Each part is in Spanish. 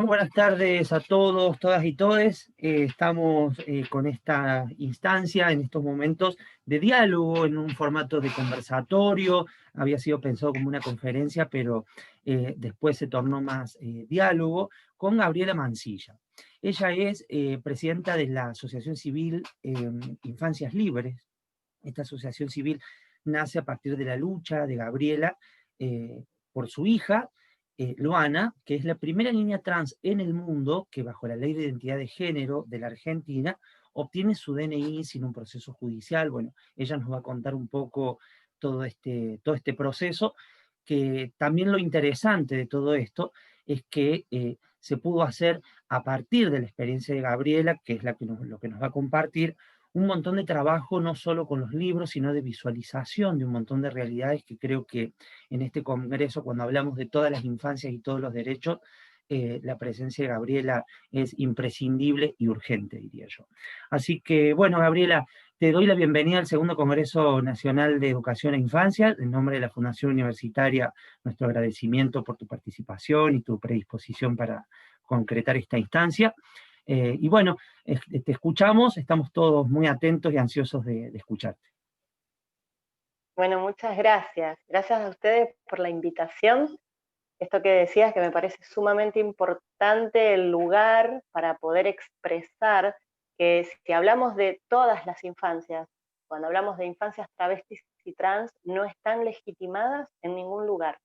Buenas tardes a todos, todas y todes. Estamos con esta instancia en estos momentos de diálogo en un formato de conversatorio. Había sido pensado como una conferencia, pero después se tornó más diálogo con Gabriela Mancilla. Ella es presidenta de la Asociación Civil Infancias Libres. Esta asociación civil nace a partir de la lucha de Gabriela por su hija Luana, que es la primera niña trans en el mundo que bajo la ley de identidad de género de la Argentina obtiene su DNI sin un proceso judicial. Bueno, ella nos va a contar un poco todo este proceso, que también lo interesante de todo esto es que se pudo hacer a partir de la experiencia de Gabriela, que es lo que nos va a compartir, un montón de trabajo, no solo con los libros, sino de visualización de un montón de realidades que creo que en este congreso, cuando hablamos de todas las infancias y todos los derechos, la presencia de Gabriela es imprescindible y urgente, diría yo. Así que, bueno, Gabriela, te doy la bienvenida al segundo Congreso Nacional de Educación e Infancia. En nombre de la Fundación Universitaria, nuestro agradecimiento por tu participación y tu predisposición para concretar esta instancia. Y bueno, te escuchamos, estamos todos muy atentos y ansiosos de escucharte. Bueno, muchas gracias. Gracias a ustedes por la invitación. Esto que decías que me parece sumamente importante el lugar para poder expresar que si hablamos de todas las infancias, cuando hablamos de infancias travestis y trans, no están legitimadas en ningún lugar.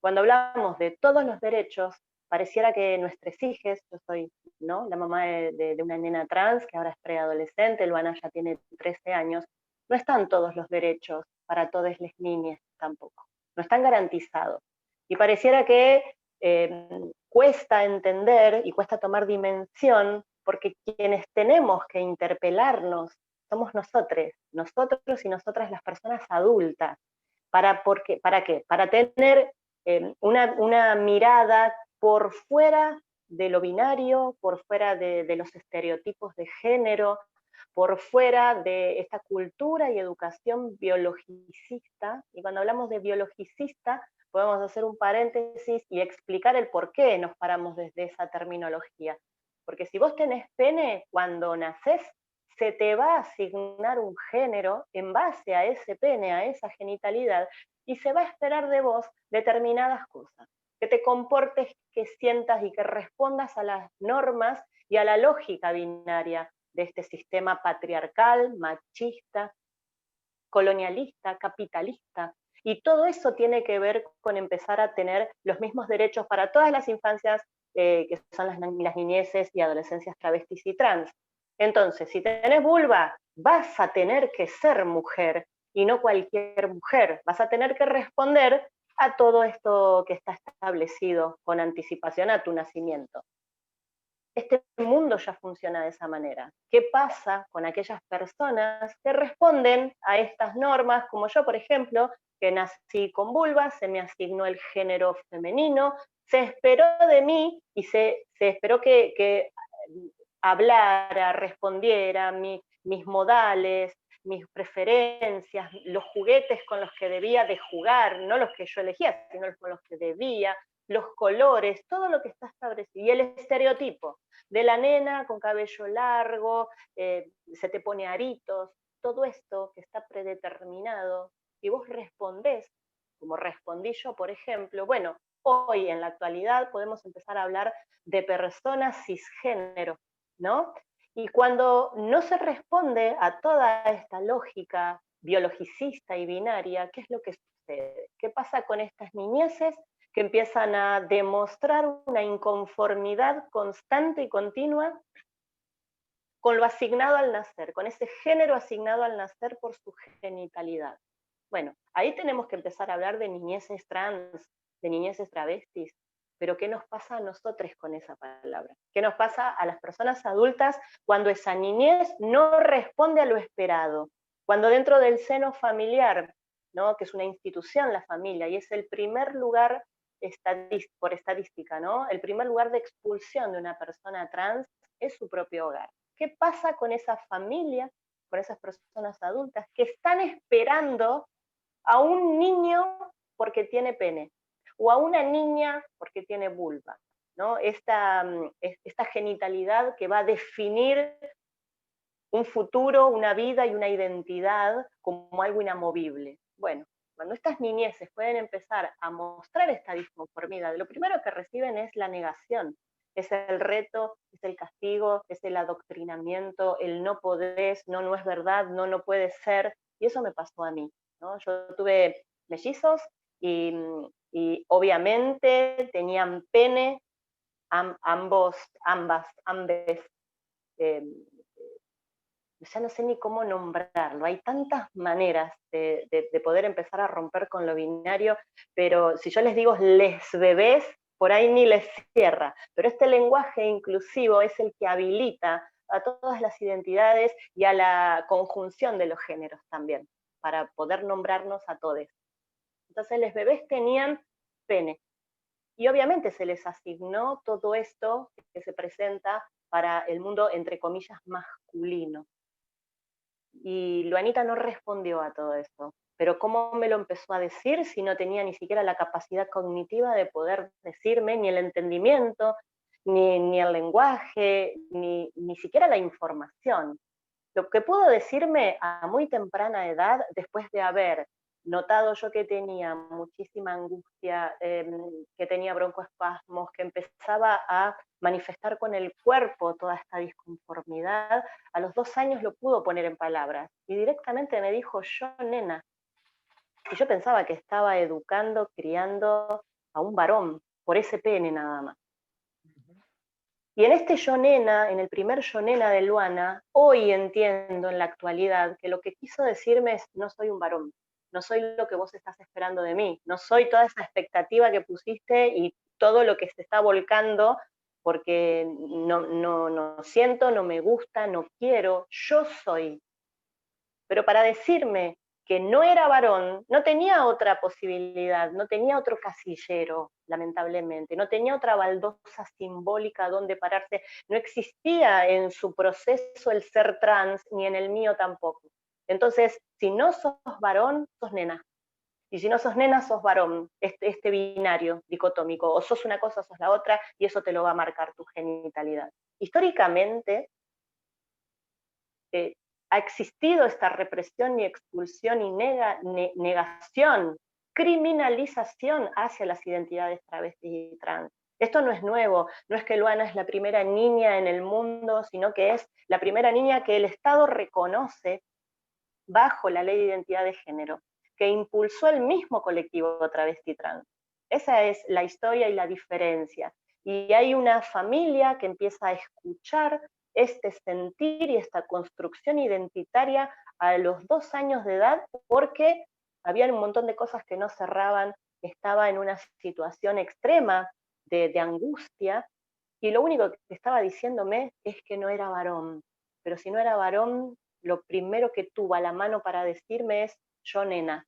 Cuando hablamos de todos los derechos, pareciera que nuestros hijos, yo soy, ¿no?, la mamá de una nena trans que ahora es preadolescente, Luana ya tiene 13 años, no están todos los derechos para todas las niñas tampoco, no están garantizados. Y pareciera que cuesta entender y cuesta tomar dimensión, porque quienes tenemos que interpelarnos somos nosotros y nosotras las personas adultas. ¿Para qué? Para tener una mirada por fuera de lo binario, por fuera de los estereotipos de género, por fuera de esta cultura y educación biologicista. Y cuando hablamos de biologicista, podemos hacer un paréntesis y explicar el por qué nos paramos desde esa terminología. Porque si vos tenés pene, cuando nacés, se te va a asignar un género en base a ese pene, a esa genitalidad, y se va a esperar de vos determinadas cosas. Que te comportes, que sientas y que respondas a las normas y a la lógica binaria de este sistema patriarcal, machista, colonialista, capitalista. Y todo eso tiene que ver con empezar a tener los mismos derechos para todas las infancias, que son las niñeces y adolescencias travestis y trans. Entonces, si tenés vulva, vas a tener que ser mujer y no cualquier mujer. Vas a tener que responder a todo esto que está establecido con anticipación a tu nacimiento. Este mundo ya funciona de esa manera. ¿Qué pasa con aquellas personas que responden a estas normas, como yo, por ejemplo, que nací con vulva, se me asignó el género femenino, se esperó de mí y se esperó que hablara, respondiera mis modales, mis preferencias, los juguetes con los que debía de jugar, no los que yo elegía, sino con los que debía, los colores, todo lo que está establecido, y el estereotipo de la nena con cabello largo, se te pone aritos, todo esto que está predeterminado, y vos respondés, como respondí yo, por ejemplo, bueno, hoy en la actualidad podemos empezar a hablar de personas cisgénero, ¿no? Y cuando no se responde a toda esta lógica biologicista y binaria, ¿qué es lo que sucede? ¿Qué pasa con estas niñeces que empiezan a demostrar una inconformidad constante y continua con lo asignado al nacer, con ese género asignado al nacer por su genitalidad? Bueno, ahí tenemos que empezar a hablar de niñeces trans, de niñeces travestis, pero ¿qué nos pasa a nosotros con esa palabra? ¿Qué nos pasa a las personas adultas cuando esa niñez no responde a lo esperado? Cuando dentro del seno familiar, ¿no?, que es una institución la familia, y es el primer lugar por estadística, ¿no?, el primer lugar de expulsión de una persona trans es su propio hogar. ¿Qué pasa con esa familia, con esas personas adultas que están esperando a un niño porque tiene pene, o a una niña porque tiene vulva? ¿no? Esta genitalidad que va a definir un futuro, una vida y una identidad como algo inamovible. Bueno, cuando estas niñeces pueden empezar a mostrar esta disconformidad, lo primero que reciben es la negación, es el reto, es el castigo, es el adoctrinamiento, el no podés, no, no es verdad, no, no puede ser, y eso me pasó a mí, ¿no? Yo tuve mellizos y, y obviamente tenían pene, ambas, eh, ya no sé ni cómo nombrarlo, hay tantas maneras de poder empezar a romper con lo binario, pero si yo les digo les bebés, por ahí ni les cierra, pero este lenguaje inclusivo es el que habilita a todas las identidades y a la conjunción de los géneros también, para poder nombrarnos a todos. Entonces les bebés tenían pene, y obviamente se les asignó todo esto que se presenta para el mundo, entre comillas, masculino. Y Luanita no respondió a todo esto. Pero ¿cómo me lo empezó a decir si no tenía ni siquiera la capacidad cognitiva de poder decirme, ni el entendimiento, ni el lenguaje, ni siquiera la información? Lo que pudo decirme a muy temprana edad, después de haber notado yo que tenía muchísima angustia, que tenía broncoespasmos, que empezaba a manifestar con el cuerpo toda esta disconformidad, a los 2 años lo pudo poner en palabras y directamente me dijo: yo, nena. Y yo pensaba que estaba educando, criando a un varón, por ese pene nada más. Y en este yo nena, en el primer yo nena de Luana, hoy entiendo en la actualidad que lo que quiso decirme es: no soy un varón, no soy lo que vos estás esperando de mí, no soy toda esa expectativa que pusiste y todo lo que se está volcando porque no siento, no me gusta, no quiero, yo soy. Pero para decirme que no era varón, no tenía otra posibilidad, no tenía otro casillero, lamentablemente, no tenía otra baldosa simbólica donde pararse, no existía en su proceso el ser trans, ni en el mío tampoco. Entonces, si no sos varón, sos nena. Y si no sos nena, sos varón, este binario dicotómico, o sos una cosa o sos la otra, y eso te lo va a marcar tu genitalidad. Históricamente, eh, ha existido esta represión y expulsión y negación, criminalización hacia las identidades travestis y trans. Esto no es nuevo, no es que Luana es la primera niña en el mundo, sino que es la primera niña que el Estado reconoce bajo la ley de identidad de género, que impulsó el mismo colectivo travesti trans. Esa es la historia y la diferencia. Y hay una familia que empieza a escuchar este sentir y esta construcción identitaria a los 2 años de edad, porque había un montón de cosas que no cerraban, estaba en una situación extrema de angustia, y lo único que estaba diciéndome es que no era varón. Pero si no era varón, lo primero que tuvo a la mano para decirme es: yo nena,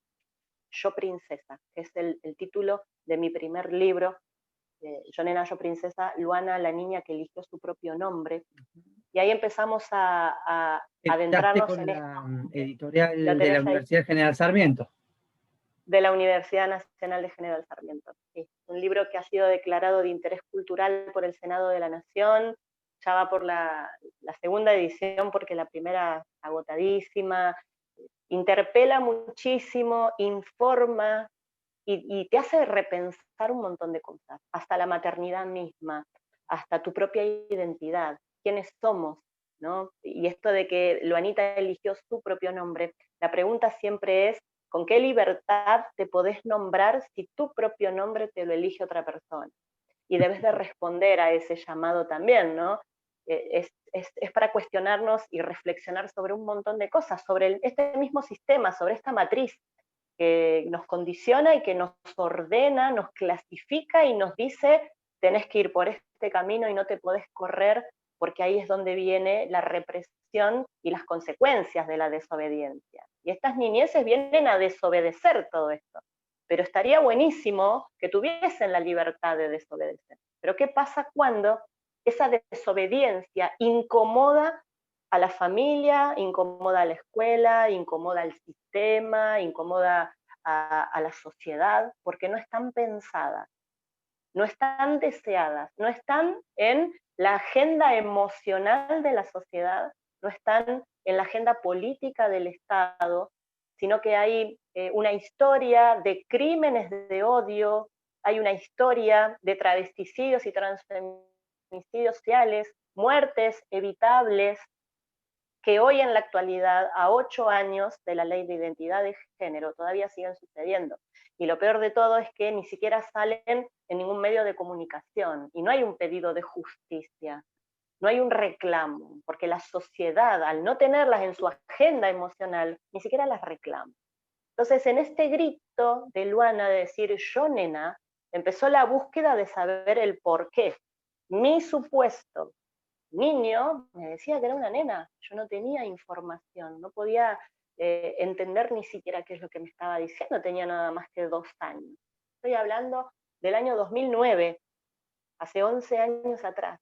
yo princesa, que es el título de mi primer libro, Yo nena, yo princesa, Luana, la niña que eligió su propio nombre. Y ahí empezamos a Editaste adentrarnos con en esto. la ¿Lo editorial de la tenés ahí? Universidad General Sarmiento. De la Universidad Nacional de General Sarmiento. Sí. Un libro que ha sido declarado de interés cultural por el Senado de la Nación, ya va por la segunda edición porque la primera agotadísima, interpela muchísimo, informa y te hace repensar un montón de cosas, hasta la maternidad misma, hasta tu propia identidad, quiénes somos, ¿no? Y esto de que Luanita eligió su propio nombre, la pregunta siempre es: ¿con qué libertad te podés nombrar si tu propio nombre te lo elige otra persona? Y debes de responder a ese llamado también, ¿no? Es para cuestionarnos y reflexionar sobre un montón de cosas, sobre este mismo sistema, sobre esta matriz que nos condiciona y que nos ordena, nos clasifica y nos dice: tenés que ir por este camino y no te podés correr, porque ahí es donde viene la represión y las consecuencias de la desobediencia. Y estas niñeces vienen a desobedecer todo esto. Pero estaría buenísimo que tuviesen la libertad de desobedecer. Pero ¿qué pasa cuando esa desobediencia incomoda a la familia, incomoda a la escuela, incomoda al sistema, incomoda a la sociedad, porque no están pensadas? no están deseadas, no están en la agenda emocional de la sociedad, no están en la agenda política del Estado, sino que hay una historia de crímenes de odio, hay una historia de travesticidios y transfeminicidios sociales, muertes evitables, que hoy en la actualidad, a 8 años de la ley de identidad de género, todavía siguen sucediendo. Y lo peor de todo es que ni siquiera salen en ningún medio de comunicación, y no hay un pedido de justicia, no hay un reclamo, porque la sociedad, al no tenerlas en su agenda emocional, ni siquiera las reclama. Entonces, en este grito de Luana de decir yo nena, empezó la búsqueda de saber el por qué. Mi supuesto niño me decía que era una nena, yo no tenía información, no podía entender ni siquiera qué es lo que me estaba diciendo, tenía nada más que 2 años. Estoy hablando del año 2009, hace 11 años atrás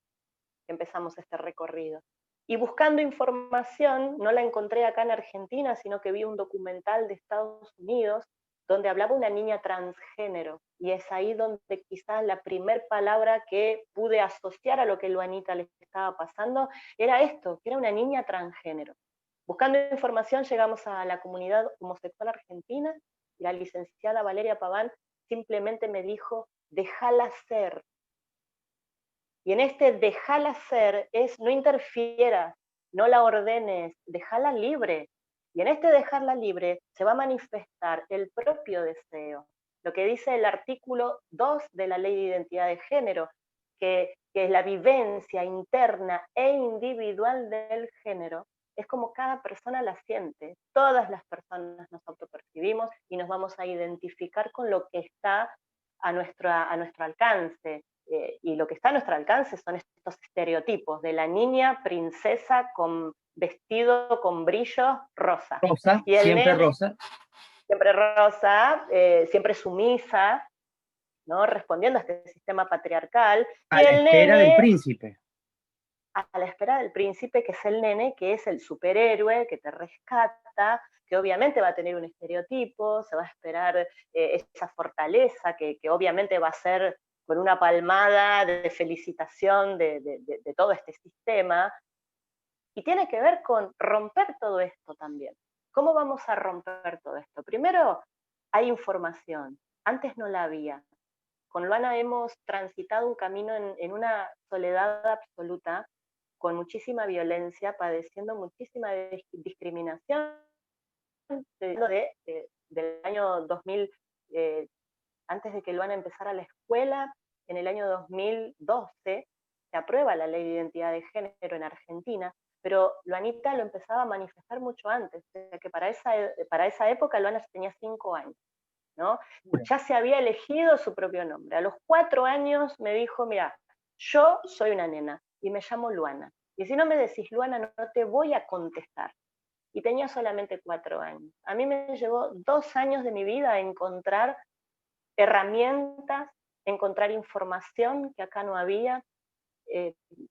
que empezamos este recorrido. Y buscando información, no la encontré acá en Argentina, sino que vi un documental de Estados Unidos donde hablaba una niña transgénero, y es ahí donde quizás la primer palabra que pude asociar a lo que Luanita le estaba pasando era esto, que era una niña transgénero. Buscando información llegamos a la comunidad homosexual argentina, y la licenciada Valeria Paván simplemente me dijo, déjala ser. Y en este déjala ser es no interfieras, no la ordenes, déjala libre. Y en este dejarla libre se va a manifestar el propio deseo. Lo que dice el artículo 2 de la Ley de Identidad de Género, que es la vivencia interna e individual del género, es como cada persona la siente. Todas las personas nos autopercibimos y nos vamos a identificar con lo que está a nuestro alcance. Y lo que está a nuestro alcance son estos estereotipos de la niña princesa con vestido con brillo rosa. Rosa, Y el siempre nene, rosa. siempre rosa, siempre sumisa, ¿no? Respondiendo a este sistema patriarcal. A Y la el espera del nene, príncipe. a la espera del príncipe, que es el nene, que es el superhéroe, que te rescata, que obviamente va a tener un estereotipo, se va a esperar esa fortaleza, que obviamente va a ser con una palmada de felicitación de todo este sistema, y tiene que ver con romper todo esto también. ¿Cómo vamos a romper todo esto? Primero, hay información, antes no la había. Con Luana hemos transitado un camino en una soledad absoluta, con muchísima violencia, padeciendo muchísima discriminación del año 2000, antes de que Luana empezara la escuela, en el año 2012 se aprueba la ley de identidad de género en Argentina, pero Luanita lo empezaba a manifestar mucho antes, o sea que para esa época Luana tenía 5 años, ¿no? Ya se había elegido su propio nombre. A los 4 años me dijo, mira, yo soy una nena y me llamo Luana. Y si no me decís Luana, no te voy a contestar. Y tenía solamente 4 años. A mí me llevó 2 años de mi vida a encontrar herramientas, encontrar información que acá no había.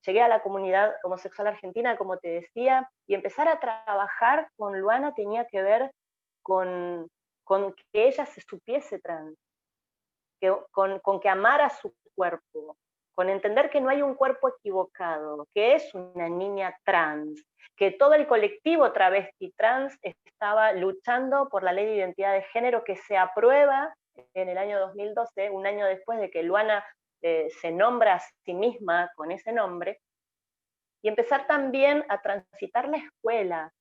Llegué a la comunidad homosexual argentina, como te decía, y empezar a trabajar con Luana tenía que ver con que ella se supiese trans, con que amara su cuerpo, con entender que no hay un cuerpo equivocado, que es una niña trans, que todo el colectivo travesti trans estaba luchando por la ley de identidad de género que se aprueba en el año 2012, un año después de que Luana se nombra a sí misma con ese nombre, y empezar también a transitar la escuela,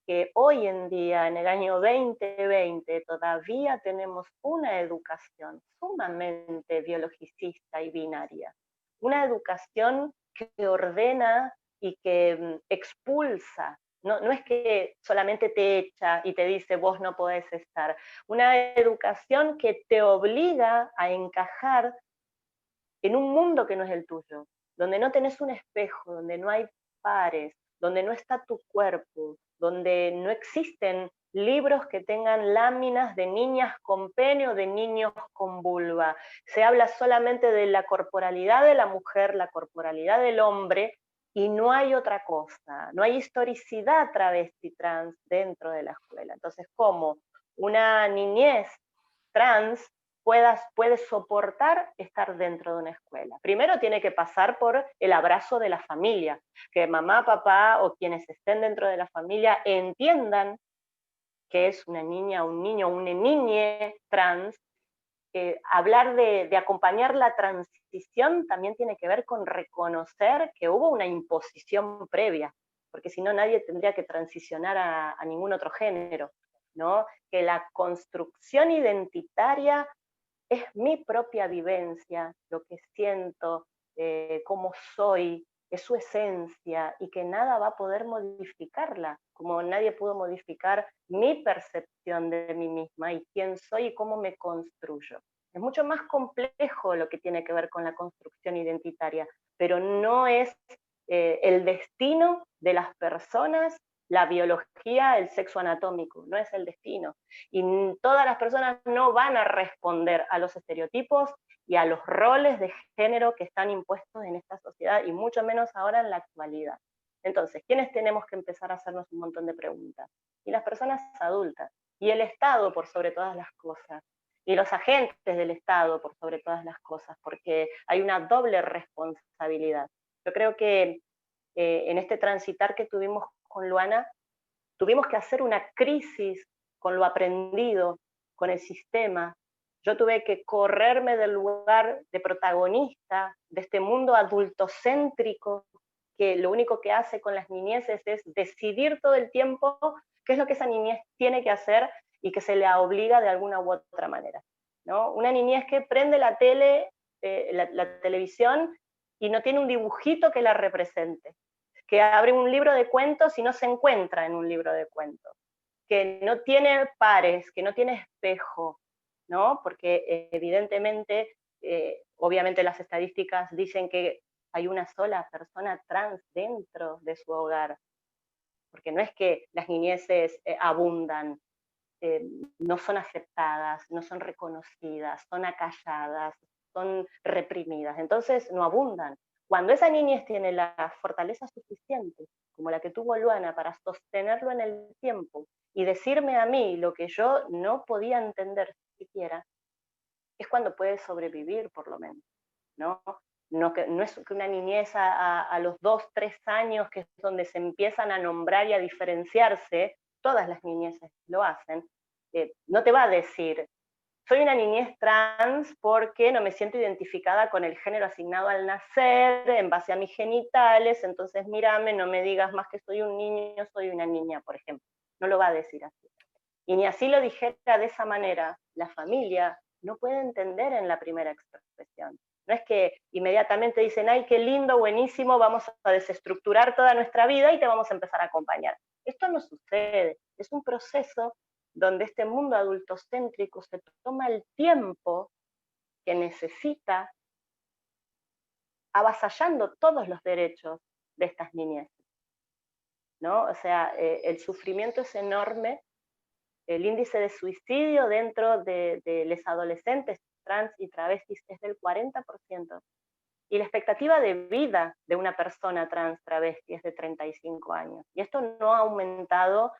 que hoy en día, en el año 2020, todavía tenemos una educación sumamente biologicista y binaria, una educación que ordena y que expulsa. No, no es que solamente te echa y te dice vos no podés estar, una educación que te obliga a encajar en un mundo que no es el tuyo, donde no tenés un espejo, donde no hay pares, donde no está tu cuerpo, donde no existen libros que tengan láminas de niñas con pene o de niños con vulva. Se habla solamente de la corporalidad de la mujer, la corporalidad del hombre, y no hay otra cosa, no hay historicidad travesti trans dentro de la escuela. Entonces, ¿cómo una niñez trans puede soportar estar dentro de una escuela. Primero tiene que pasar por el abrazo de la familia, que mamá, papá o quienes estén dentro de la familia entiendan que es una niña, un niño, una niña trans. Hablar de acompañar la transición también tiene que ver con reconocer que hubo una imposición previa, porque si no nadie tendría que transicionar a ningún otro género, ¿no? Que la construcción identitaria es mi propia vivencia, lo que siento, cómo soy, es su esencia y que nada va a poder modificarla, como nadie pudo modificar mi percepción de mí misma y quién soy y cómo me construyo. Es mucho más complejo lo que tiene que ver con la construcción identitaria, pero no es el destino de las personas, la biología, el sexo anatómico, no es el destino. Y todas las personas no van a responder a los estereotipos y a los roles de género que están impuestos en esta sociedad, y mucho menos ahora en la actualidad. Entonces, ¿quiénes tenemos que empezar a hacernos un montón de preguntas? Y las personas adultas, y el Estado por sobre todas las cosas, y los agentes del Estado por sobre todas las cosas, porque hay una doble responsabilidad. Yo creo que en este transitar que tuvimos con Luana, tuvimos que hacer una crisis con lo aprendido, con el sistema. Yo tuve que correrme del lugar de protagonista de este mundo adultocéntrico que lo único que hace con las niñeces es decidir todo el tiempo qué es lo que esa niñez tiene que hacer y que se le obliga de alguna u otra manera, ¿no? Una niñez que prende la tele, la televisión, y no tiene un dibujito que la represente, que abre un libro de cuentos y no se encuentra en un libro de cuentos, que no tiene pares, que no tiene espejo, ¿no? Porque evidentemente, obviamente las estadísticas dicen que hay una sola persona trans dentro de su hogar, porque no es que las niñeces abundan, eh, no son aceptadas, no son reconocidas, son acalladas, son reprimidas, entonces no abundan. Cuando esa niñez tiene la fortaleza suficiente, como la que tuvo Luana, para sostenerlo en el tiempo y decirme a mí lo que yo no podía entender siquiera, es cuando puede sobrevivir, por lo menos, ¿no? No es que una niñez a los 2, 3 años, que es donde se empiezan a nombrar y a diferenciarse, todas las niñeces lo hacen, no te va a decir, soy una niñez trans porque no me siento identificada con el género asignado al nacer, en base a mis genitales, entonces mírame, no me digas más que soy un niño, soy una niña, por ejemplo. No lo va a decir así. Y ni así lo dijera de esa manera, la familia no puede entender en la primera expresión. No es que inmediatamente dicen, ay, qué lindo, buenísimo, vamos a desestructurar toda nuestra vida y te vamos a empezar a acompañar. Esto no sucede, es un proceso donde este mundo adultocéntrico se toma el tiempo que necesita, avasallando todos los derechos de estas niñeces, ¿no? O sea, el sufrimiento es enorme, el índice de suicidio dentro de los adolescentes trans y travestis es del 40%, y la expectativa de vida de una persona trans travesti es de 35 años. Y esto no ha aumentado,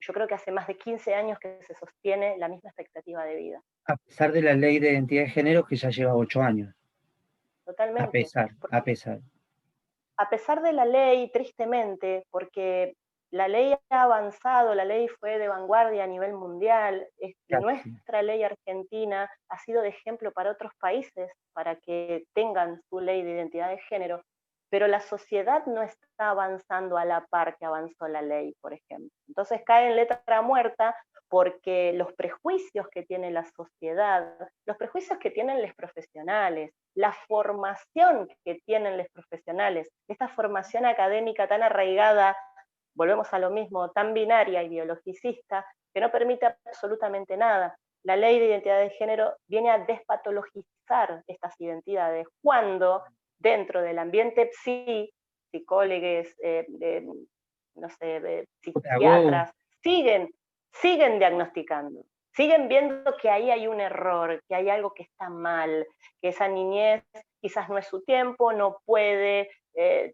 yo creo que hace más de 15 años que se sostiene la misma expectativa de vida. A pesar de la ley de identidad de género que ya lleva 8 años. Totalmente. A pesar. A pesar de la ley, tristemente, porque la ley ha avanzado, la ley fue de vanguardia a nivel mundial, Claro, sí. nuestra ley argentina ha sido de ejemplo para otros países para que tengan su ley de identidad de género, pero la sociedad no está avanzando a la par que avanzó la ley, por ejemplo. Entonces cae en letra muerta porque los prejuicios que tiene la sociedad, los prejuicios que tienen los profesionales, la formación que tienen los profesionales, esta formación académica tan arraigada, volvemos a lo mismo, tan binaria y biologicista, que no permite absolutamente nada. La ley de identidad de género viene a despatologizar estas identidades, cuando dentro del ambiente psicólogos, no sé, Pedagogo, psiquiatras, siguen diagnosticando, siguen viendo que ahí hay un error, que hay algo que está mal, que esa niñez quizás no es su tiempo, no puede,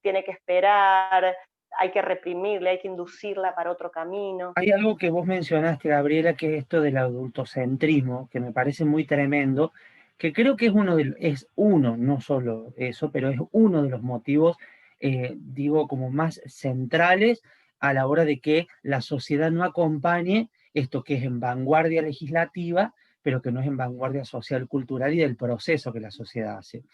tiene que esperar, hay que reprimirle, hay que inducirla para otro camino. Hay algo que vos mencionaste, Gabriela, que es esto del adultocentrismo, que me parece muy tremendo, que creo que es uno, no solo eso, pero es uno de los motivos, digo, como más centrales a la hora de que la sociedad no acompañe esto que es en vanguardia legislativa, pero que no es en vanguardia social, cultural y del proceso que la sociedad hace.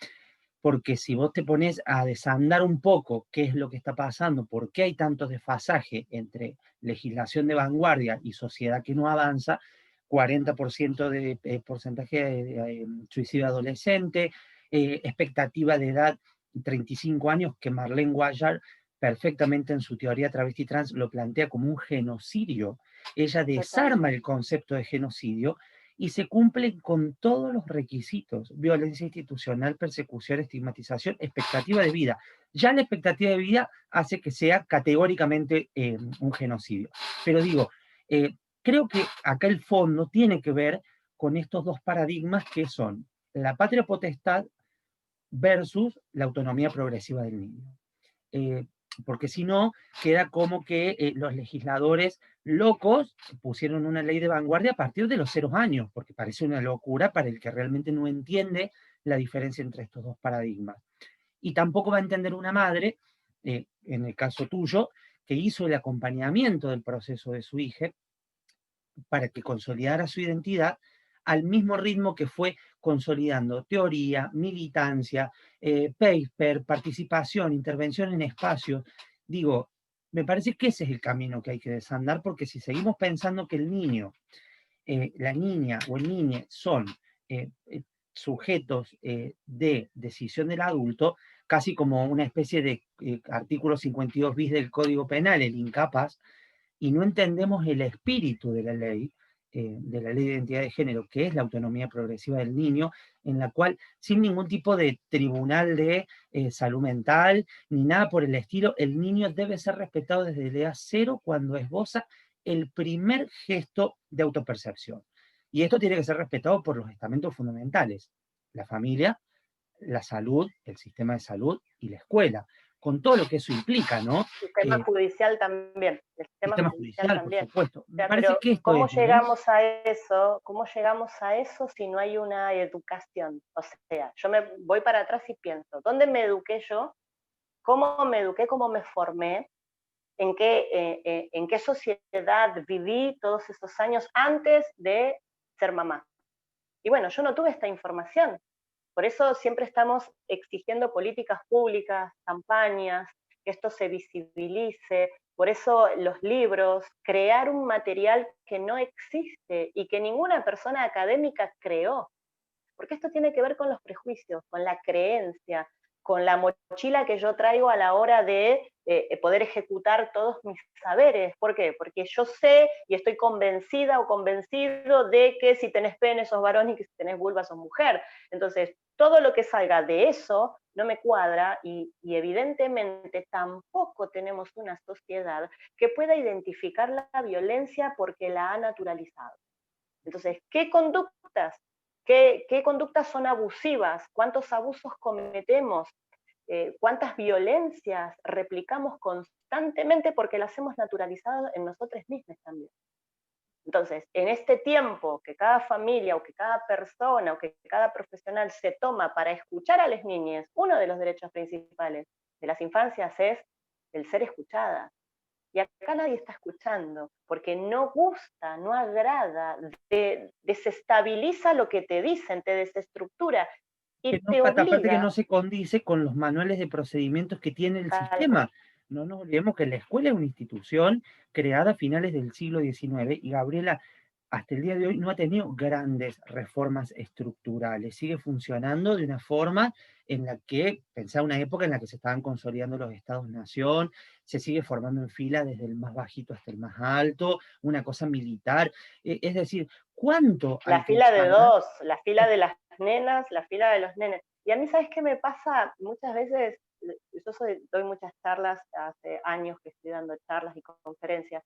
Porque si vos te pones a desandar un poco qué es lo que está pasando, por qué hay tantos desfasajes entre legislación de vanguardia y sociedad que no avanza, 40% de porcentaje de suicidio adolescente, expectativa de edad 35 años, que Marlene Guayar perfectamente en su teoría travesti trans lo plantea como un genocidio. Ella Total. desarma el concepto de genocidio y se cumplen con todos los requisitos: violencia institucional, persecución, estigmatización, expectativa de vida. Ya la expectativa de vida hace que sea categóricamente un genocidio. Pero digo, creo que acá el fondo tiene que ver con estos dos paradigmas que son la patria potestad versus la autonomía progresiva del niño. Eh, Porque si no, queda como que los legisladores locos pusieron una ley de vanguardia a partir de los 0 años, porque parece una locura para el que realmente no entiende la diferencia entre estos dos paradigmas. Y tampoco va a entender una madre, en el caso tuyo, que hizo el acompañamiento del proceso de su hija para que consolidara su identidad al mismo ritmo que fue consolidando teoría, militancia, paper, participación, intervención en espacios. Digo, me parece que ese es el camino que hay que desandar, porque si seguimos pensando que el niño, la niña o el niño son sujetos de decisión del adulto, casi como una especie de artículo 52 bis del Código Penal, el incapaz, y no entendemos el espíritu de la ley de identidad de género, que es la autonomía progresiva del niño, en la cual, sin ningún tipo de tribunal de salud mental, ni nada por el estilo, el niño debe ser respetado desde la edad cero cuando esboza el primer gesto de autopercepción. Y esto tiene que ser respetado por los estamentos fundamentales: la familia, la salud, el sistema de salud y la escuela, con todo lo que eso implica, ¿no? Sistema judicial también, el sistema Sistema judicial judicial, por también. supuesto. O Me sea, parece pero que esto ¿cómo es, ¿no? llegamos a eso? ¿Cómo llegamos a eso si no hay una educación? O sea, yo me voy para atrás y pienso, ¿dónde me eduqué yo? ¿Cómo me eduqué? ¿Cómo me formé? En qué sociedad viví todos esos años antes de ser mamá? Y bueno, yo no tuve esta información. Por eso siempre estamos exigiendo políticas públicas, campañas, que esto se visibilice. Por eso los libros, crear un material que no existe y que ninguna persona académica creó. Porque esto tiene que ver con los prejuicios, con la creencia, con la mochila que yo traigo a la hora de poder ejecutar todos mis saberes. ¿Por qué? Porque yo sé y estoy convencida o convencido de que si tenés pene sos varón y que si tenés vulva sos mujer. Entonces, todo lo que salga de eso no me cuadra y evidentemente tampoco tenemos una sociedad que pueda identificar la violencia porque la ha naturalizado. Entonces, ¿qué conductas? ¿Qué conductas son abusivas? ¿Cuántos abusos cometemos? ¿Cuántas violencias replicamos constantemente porque las hemos naturalizado en nosotros mismos también? Entonces, en este tiempo que cada familia o que cada persona o que cada profesional se toma para escuchar a las niñas, uno de los derechos principales de las infancias es el ser escuchada. Y acá nadie está escuchando, porque no gusta, no agrada, desestabiliza lo que te dicen, te desestructura Que y no, te aparte que no obliga se condice con los manuales de procedimientos que tiene el tal sistema. cual. No nos olvidemos que la escuela es una institución creada a finales del siglo XIX, y Gabriela hasta el día de hoy no ha tenido grandes reformas estructurales. Sigue funcionando de una forma en la que, pensaba una época en la que se estaban consolidando los estados-nación, se sigue formando en fila desde el más bajito hasta el más alto, una cosa militar. Es decir, ¿cuánto hay La que fila de desandar? dos, la fila de las nenas, la fila de los nenes. Y a mí, ¿sabes qué me pasa? Muchas veces, doy muchas charlas, hace años que estoy dando charlas y conferencias,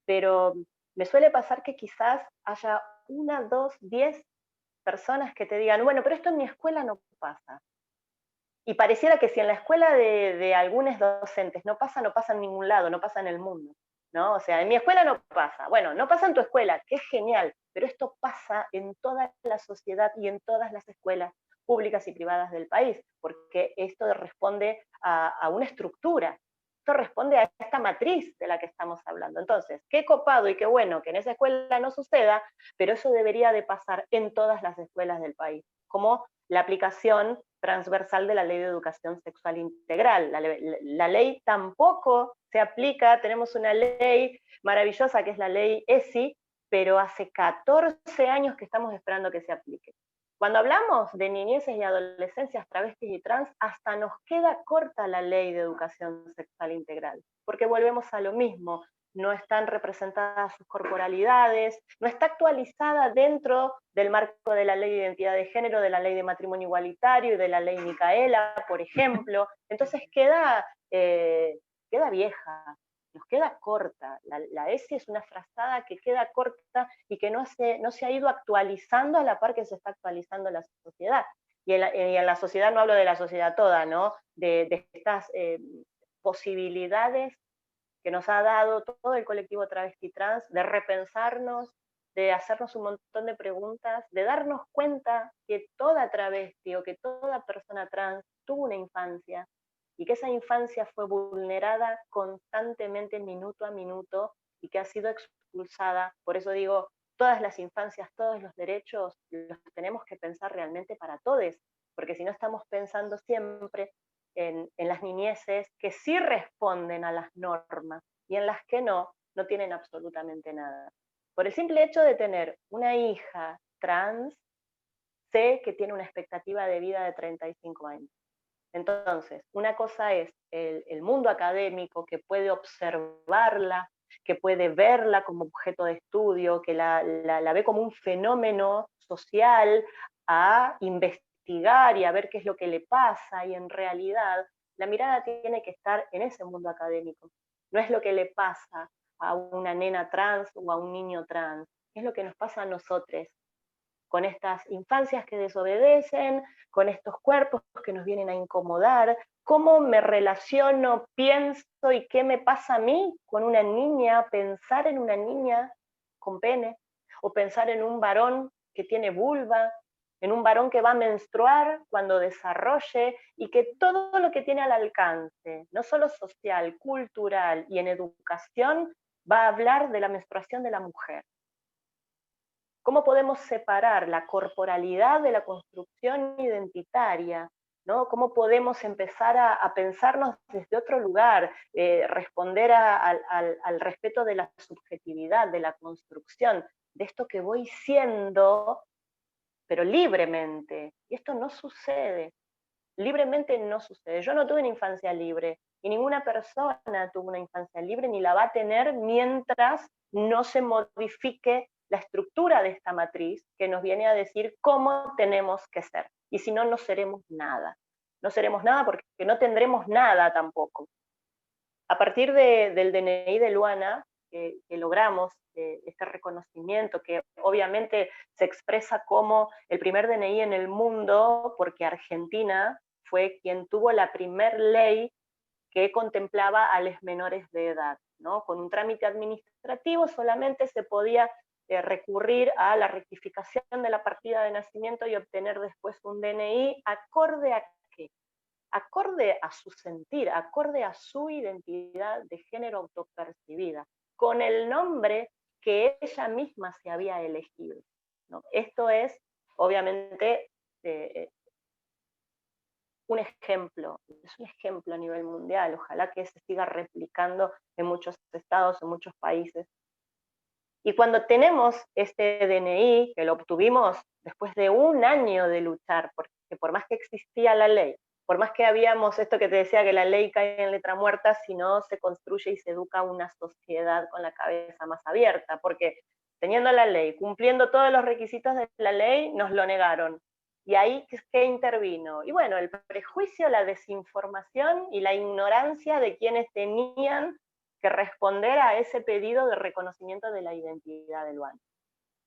pero me suele pasar que quizás haya una, dos, 10 personas que te digan, bueno, pero esto en mi escuela no pasa. Y pareciera que si en la escuela de algunos docentes no pasa, no pasa en ningún lado, no pasa en el mundo, ¿no? O sea, en mi escuela no pasa. Bueno, no pasa en tu escuela, que es genial, pero esto pasa en toda la sociedad y en todas las escuelas públicas y privadas del país, porque esto responde a una estructura, esto responde a esta matriz de la que estamos hablando. Entonces, qué copado y qué bueno que en esa escuela no suceda, pero eso debería de pasar en todas las escuelas del país, como la aplicación transversal de la Ley de Educación Sexual Integral. La ley tampoco se aplica, tenemos una ley maravillosa que es la ley ESI, pero hace 14 años que estamos esperando que se aplique. Cuando hablamos de niñeces y adolescencias travestis y trans, hasta nos queda corta la Ley de Educación Sexual Integral, porque volvemos a lo mismo, no están representadas sus corporalidades, no está actualizada dentro del marco de la Ley de Identidad de Género, de la Ley de Matrimonio Igualitario y de la Ley Micaela, por ejemplo. Entonces queda vieja, nos queda corta. La ESI es una frazada que queda corta y que no se ha ido actualizando a la par que se está actualizando la sociedad. Y en la sociedad no hablo de la sociedad toda, ¿no? De estas posibilidades que nos ha dado todo el colectivo travesti trans, de repensarnos, de hacernos un montón de preguntas, de darnos cuenta que toda travesti o que toda persona trans tuvo una infancia y que esa infancia fue vulnerada constantemente minuto a minuto y que ha sido expulsada. Por eso digo, todas las infancias, todos los derechos los tenemos que pensar realmente para todos, porque si no estamos pensando siempre en las niñeces que sí responden a las normas y en las que no tienen absolutamente nada. Por el simple hecho de tener una hija trans, sé que tiene una expectativa de vida de 35 años. Entonces, una cosa es el mundo académico que puede observarla, que puede verla como objeto de estudio, que la ve como un fenómeno social a investigar y a ver qué es lo que le pasa, y en realidad la mirada tiene que estar en ese mundo académico. No es lo que le pasa a una nena trans o a un niño trans, es lo que nos pasa a nosotros, con estas infancias que desobedecen, con estos cuerpos que nos vienen a incomodar, cómo me relaciono, pienso y qué me pasa a mí con una niña, pensar en una niña con pene, o pensar en un varón que tiene vulva, en un varón que va a menstruar cuando desarrolle, y que todo lo que tiene al alcance, no solo social, cultural y en educación, va a hablar de la menstruación de la mujer. ¿Cómo podemos separar la corporalidad de la construcción identitaria? ¿No? ¿Cómo podemos empezar a pensarnos desde otro lugar, responder al respeto de la subjetividad, de la construcción, de esto que voy siendo, pero libremente? Y esto no sucede, libremente no sucede. Yo no tuve una infancia libre, y ninguna persona tuvo una infancia libre ni la va a tener mientras no se modifique la estructura de esta matriz que nos viene a decir cómo tenemos que ser. Y si no, no seremos nada. No seremos nada porque no tendremos nada tampoco. A partir del DNI de Luana, que logramos este reconocimiento, que obviamente se expresa como el primer DNI en el mundo, porque Argentina fue quien tuvo la primer ley que contemplaba a los menores de edad, ¿no? Con un trámite administrativo solamente se podía recurrir a la rectificación de la partida de nacimiento y obtener después un DNI acorde a qué, acorde a su sentir, acorde a su identidad de género autopercibida, con el nombre que ella misma se había elegido, ¿no? Esto es, obviamente, es un ejemplo a nivel mundial. Ojalá que se siga replicando en muchos estados, en muchos países. Y cuando tenemos este DNI, que lo obtuvimos después de un año de luchar, porque por más que existía la ley, por más que habíamos esto que te decía, que la ley cae en letra muerta, si no se construye y se educa una sociedad con la cabeza más abierta, porque teniendo la ley, cumpliendo todos los requisitos de la ley, nos lo negaron. Y ahí, ¿qué intervino? Y bueno, el prejuicio, la desinformación y la ignorancia de quienes tenían que responder a ese pedido de reconocimiento de la identidad de Luana.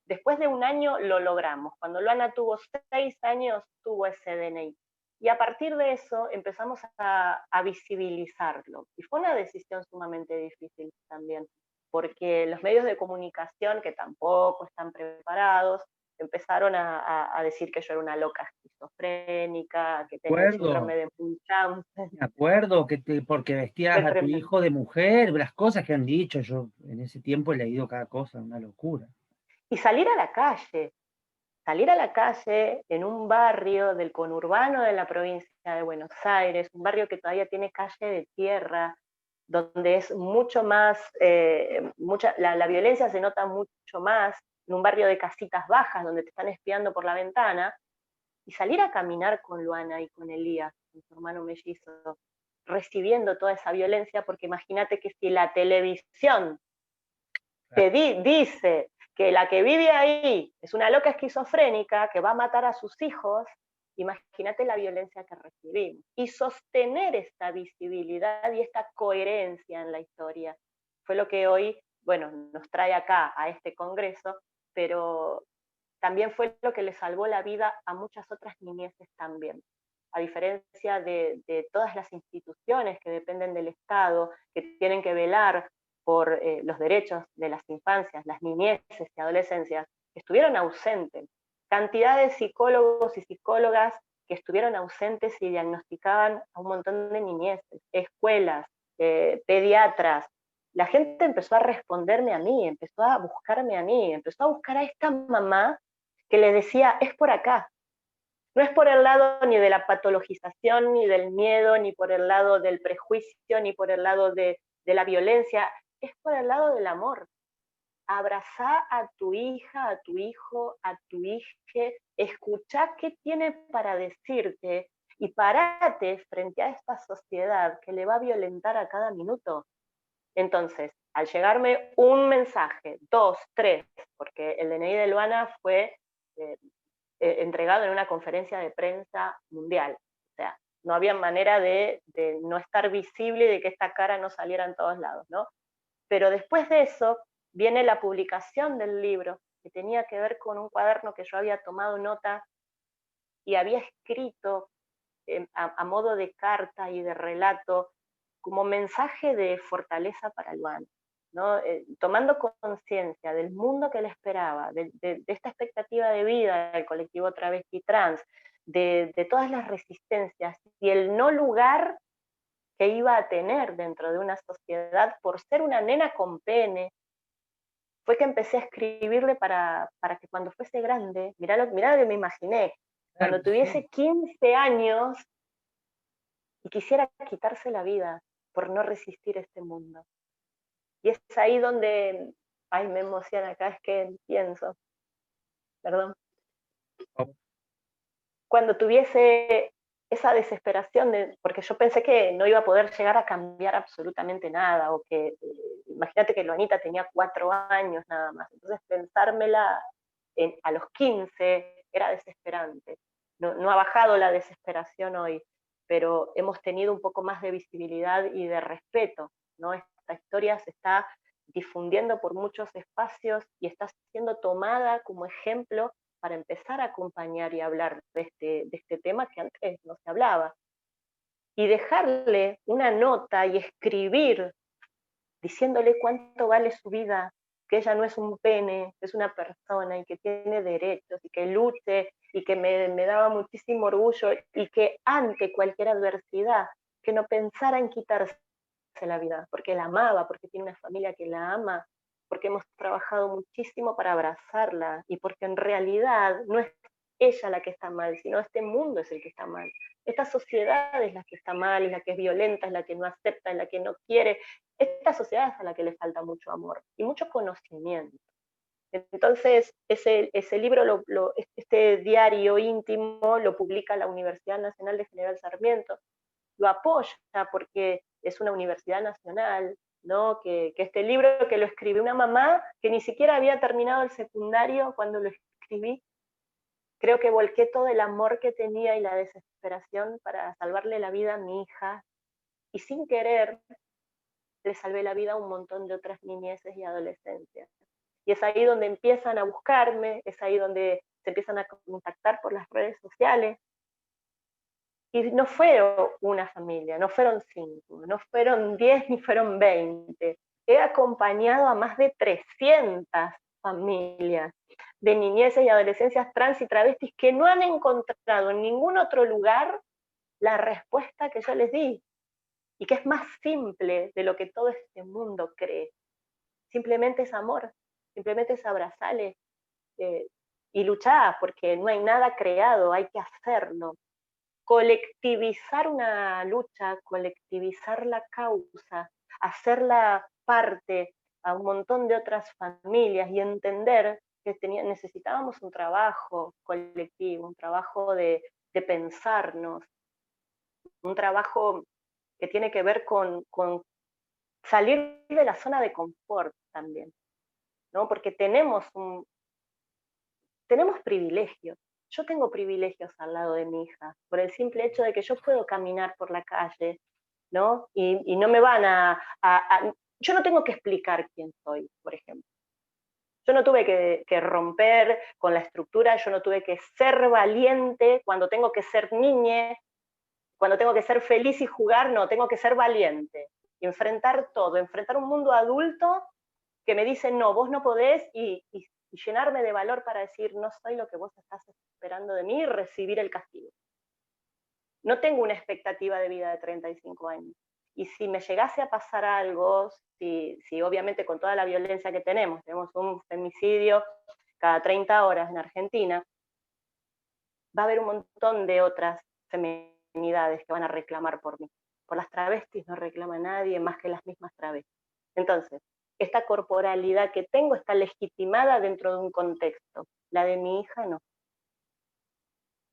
Después de un año lo logramos. Cuando Luana tuvo 6 años, tuvo ese DNI. Y a partir de eso empezamos a visibilizarlo. Y fue una decisión sumamente difícil también, porque los medios de comunicación, que tampoco están preparados, empezaron a decir que yo era una loca esquizofrénica, que tenía el síndrome Acuerdo, de Munchausen, me acuerdo que porque vestías fue a tu tremendo. hijo de mujer, las cosas que han dicho, yo en ese tiempo he leído cada cosa, una locura. Y salir a la calle en un barrio del conurbano de la provincia de Buenos Aires, un barrio que todavía tiene calle de tierra, donde es mucho más, la violencia se nota mucho más, en un barrio de casitas bajas donde te están espiando por la ventana, y salir a caminar con Luana y con Elías, con su hermano mellizo, recibiendo toda esa violencia, porque imagínate que si la televisión te dice que la que vive ahí es una loca esquizofrénica que va a matar a sus hijos, imagínate la violencia que recibimos. Y sostener esta visibilidad y esta coherencia en la historia fue lo que hoy, bueno, nos trae acá a este congreso, pero también fue lo que le salvó la vida a muchas otras niñeces también. A diferencia de todas las instituciones que dependen del Estado, que tienen que velar por los derechos de las infancias, las niñeces y adolescencias, estuvieron ausentes. Cantidad de psicólogos y psicólogas que estuvieron ausentes y diagnosticaban a un montón de niñeces, escuelas, pediatras. La gente empezó a responderme a mí, empezó a buscarme a mí, empezó a buscar a esta mamá que le decía, es por acá. No es por el lado ni de la patologización, ni del miedo, ni por el lado del prejuicio, ni por el lado de la violencia, es por el lado del amor. Abrazá a tu hija, a tu hijo, a tu hija, escuchá qué tiene para decirte y parate frente a esta sociedad que le va a violentar a cada minuto. Entonces, al llegarme un mensaje, dos, tres, porque el DNI de Luana fue eh, entregado en una conferencia de prensa mundial. O sea, no había manera de no estar visible y de que esta cara no saliera en todos lados, ¿no? Pero después de eso viene la publicación del libro, que tenía que ver con un cuaderno que yo había tomado nota y había escrito a modo de carta y de relato, como mensaje de fortaleza para Luana, ¿no? Tomando conciencia del mundo que le esperaba, de esta expectativa de vida del colectivo travesti trans, de todas las resistencias y el no lugar que iba a tener dentro de una sociedad por ser una nena con pene, fue que empecé a escribirle para que cuando fuese grande, mirá lo que me imaginé, Claro, cuando tuviese sí. 15 años y quisiera quitarse la vida por no resistir este mundo. Y es ahí donde, ay, me emociona cada vez que pienso, perdón, cuando tuviese esa desesperación, porque yo pensé que no iba a poder llegar a cambiar absolutamente nada, o que, imagínate que Luanita tenía 4 años nada más, entonces pensármela a los 15 era desesperante. No, no ha bajado la desesperación hoy, pero hemos tenido un poco más de visibilidad y de respeto, ¿no? Esta historia se está difundiendo por muchos espacios y está siendo tomada como ejemplo para empezar a acompañar y hablar de este tema que antes no se hablaba. Y dejarle una nota y escribir diciéndole cuánto vale su vida, que ella no es un pene, es una persona y que tiene derechos y que luche y que me daba muchísimo orgullo y que ante cualquier adversidad, que no pensara en quitarse la vida, porque la amaba, porque tiene una familia que la ama, porque hemos trabajado muchísimo para abrazarla y porque en realidad no es ella la que está mal, sino este mundo es el que está mal. Esta sociedad es la que está mal, es la que es violenta, es la que no acepta, es la que no quiere. Esta sociedad es a la que le falta mucho amor y mucho conocimiento. Entonces, ese libro, este diario íntimo, lo publica la Universidad Nacional de General Sarmiento, lo apoya porque es una universidad nacional, ¿no? Que este libro que lo escribió una mamá que ni siquiera había terminado el secundario cuando lo escribí, creo que volqué todo el amor que tenía y la desesperación para salvarle la vida a mi hija, y sin querer le salvé la vida a un montón de otras niñeces y adolescencias. Y es ahí donde empiezan a buscarme, es ahí donde se empiezan a contactar por las redes sociales, Y no fue una familia, no fueron 5, no fueron 10 ni fueron 20. He acompañado a más de 300 familias de niñeces y adolescencias trans y travestis que no han encontrado en ningún otro lugar la respuesta que yo les di, y que es más simple de lo que todo este mundo cree. Simplemente es amor, simplemente es abrazarle y luchar, porque no hay nada creado, hay que hacerlo. Colectivizar una lucha, colectivizar la causa, hacerla parte a un montón de otras familias y entender que necesitábamos un trabajo colectivo, un trabajo de pensarnos, un trabajo que tiene que ver con salir de la zona de confort también, ¿no? Porque tenemos privilegios. Yo tengo privilegios al lado de mi hija, por el simple hecho de que yo puedo caminar por la calle, ¿no? Y no me van yo no tengo que explicar quién soy, por ejemplo. Yo no tuve que romper con la estructura, yo no tuve que ser valiente cuando tengo que ser niña, cuando tengo que ser feliz y jugar, no, tengo que ser valiente. Y enfrentar todo, enfrentar un mundo adulto que me dice, no, vos no podés, y llenarme de valor para decir, no soy lo que vos estás esperando de mí, y recibir el castigo. No tengo una expectativa de vida de 35 años. Y si me llegase a pasar algo, si obviamente con toda la violencia que tenemos un femicidio cada 30 horas en Argentina, va a haber un montón de otras feminidades que van a reclamar por mí. Por las travestis no reclama nadie más que las mismas travestis. Entonces, esta corporalidad que tengo está legitimada dentro de un contexto. La de mi hija no.